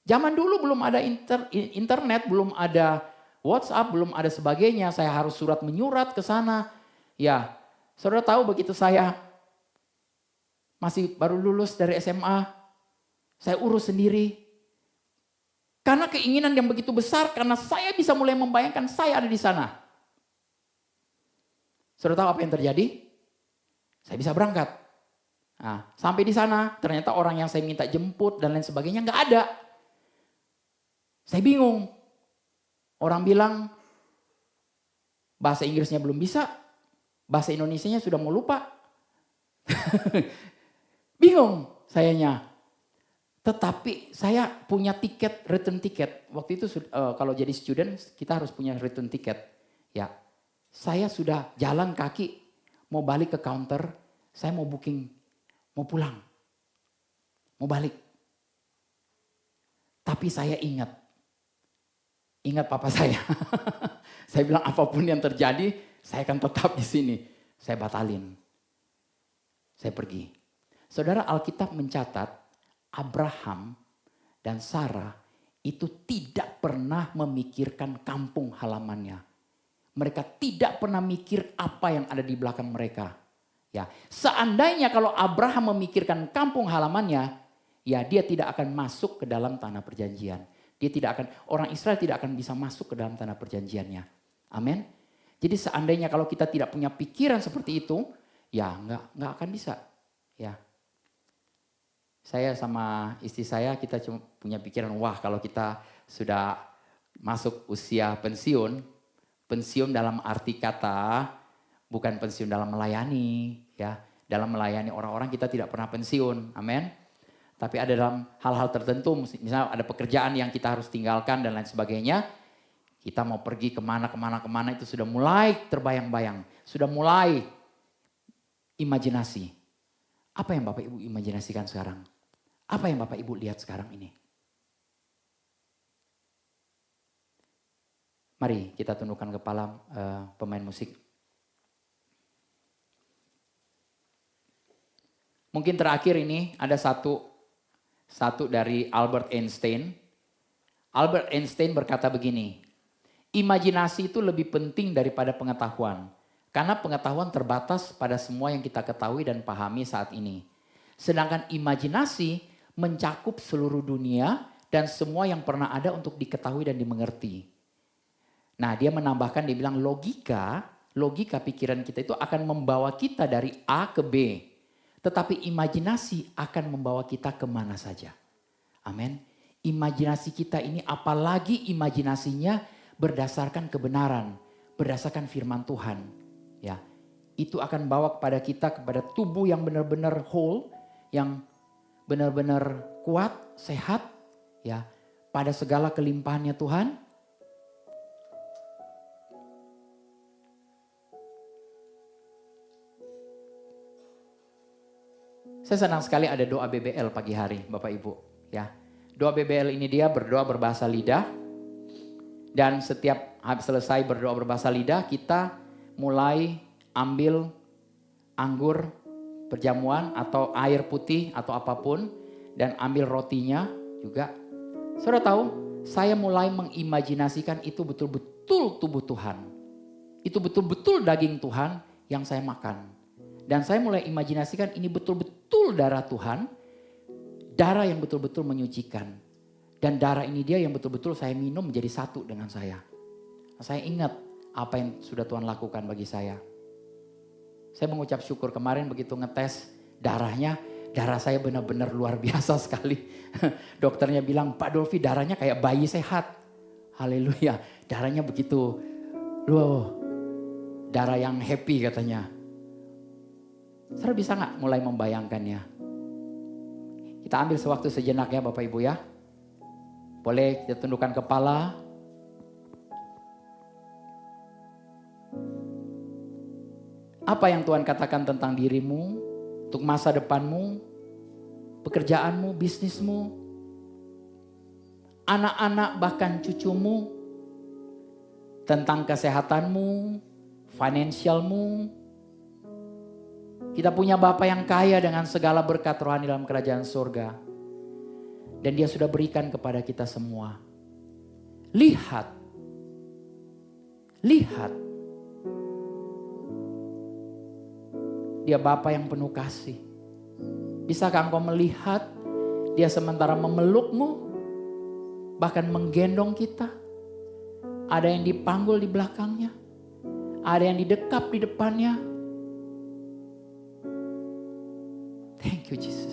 Zaman dulu belum ada internet, belum ada WhatsApp, belum ada sebagainya. Saya harus surat menyurat ke sana. Ya, saudara tahu begitu saya masih baru lulus dari SMA, saya urus sendiri. Karena keinginan yang begitu besar, karena saya bisa mulai membayangkan saya ada di sana. Saudara tahu apa yang terjadi? Saya bisa berangkat. Nah, sampai di sana, ternyata orang yang saya minta jemput dan lain sebagainya nggak ada. Saya bingung. Orang bilang bahasa Inggrisnya belum bisa, bahasa Indonesianya sudah mau lupa. Bingung sayanya. Tetapi saya punya tiket, return tiket. Waktu itu kalau jadi student kita harus punya return tiket. Ya, saya sudah jalan kaki mau balik ke counter, saya mau booking, mau pulang, mau balik. Tapi saya ingat papa saya. Saya bilang apapun yang terjadi, saya akan tetap di sini. Saya batalin. Saya pergi. Saudara, Alkitab mencatat Abraham dan Sarah itu tidak pernah memikirkan kampung halamannya. Mereka tidak pernah mikir apa yang ada di belakang mereka. Ya, seandainya kalau Abraham memikirkan kampung halamannya, ya dia tidak akan masuk ke dalam tanah perjanjian. Orang Israel tidak akan bisa masuk ke dalam tanah perjanjiannya. Amin. Jadi seandainya kalau kita tidak punya pikiran seperti itu, ya nggak akan bisa. Ya. Saya sama istri saya kita cuma punya pikiran, wah kalau kita sudah masuk usia pensiun dalam arti kata bukan pensiun dalam melayani, ya. Dalam melayani orang-orang kita tidak pernah pensiun. Amin. Tapi ada dalam hal-hal tertentu, misalnya ada pekerjaan yang kita harus tinggalkan dan lain sebagainya. Kita mau pergi kemana itu sudah mulai terbayang-bayang. Sudah mulai imajinasi. Apa yang Bapak Ibu imajinasikan sekarang? Apa yang Bapak Ibu lihat sekarang ini? Mari kita tundukkan kepala pemain musik. Mungkin terakhir ini ada satu dari Albert Einstein. Albert Einstein berkata begini, imajinasi itu lebih penting daripada pengetahuan. Karena pengetahuan terbatas pada semua yang kita ketahui dan pahami saat ini. Sedangkan imajinasi mencakup seluruh dunia dan semua yang pernah ada untuk diketahui dan dimengerti. Nah dia menambahkan, dia bilang logika pikiran kita itu akan membawa kita dari A ke B. Tetapi imajinasi akan membawa kita kemana saja. Amin. Imajinasi kita ini, apalagi imajinasinya berdasarkan kebenaran, berdasarkan firman Tuhan. Ya, itu akan bawa kepada kita, kepada tubuh yang benar-benar whole, yang benar-benar kuat, sehat, ya, pada segala kelimpahannya Tuhan. Saya senang sekali ada doa BBL pagi hari, Bapak Ibu. Ya, doa BBL ini dia berdoa berbahasa lidah. Dan setiap habis selesai berdoa berbahasa lidah, kita mulai ambil anggur perjamuan atau air putih atau apapun. Dan ambil rotinya juga. Saudara tahu, saya mulai mengimajinasikan itu betul-betul tubuh Tuhan. Itu betul-betul daging Tuhan yang saya makan. Dan saya mulai imajinasikan ini betul-betul darah Tuhan. Darah yang betul-betul menyucikan. Dan darah ini dia yang betul-betul saya minum menjadi satu dengan saya. Saya ingat apa yang sudah Tuhan lakukan bagi saya. Saya mengucap syukur kemarin begitu ngetes darahnya. Darah saya benar-benar luar biasa sekali. Dokternya bilang, Pak Dolfi darahnya kayak bayi sehat. Haleluya, darahnya begitu. Loh, darah yang happy katanya. Saudara bisa gak mulai membayangkannya? Kita ambil sewaktu sejenak ya Bapak Ibu ya. Boleh kita tundukkan kepala. Apa yang Tuhan katakan tentang dirimu, untuk masa depanmu, pekerjaanmu, bisnismu, anak-anak bahkan cucumu, tentang kesehatanmu, finansialmu. Kita punya Bapa yang kaya dengan segala berkat rohani dalam kerajaan surga. Dan dia sudah berikan kepada kita semua. Lihat. Lihat. Dia Bapa yang penuh kasih. Bisakah engkau melihat dia sementara memelukmu, bahkan menggendong kita. Ada yang dipanggul di belakangnya. Ada yang didekap di depannya. Thank you Jesus.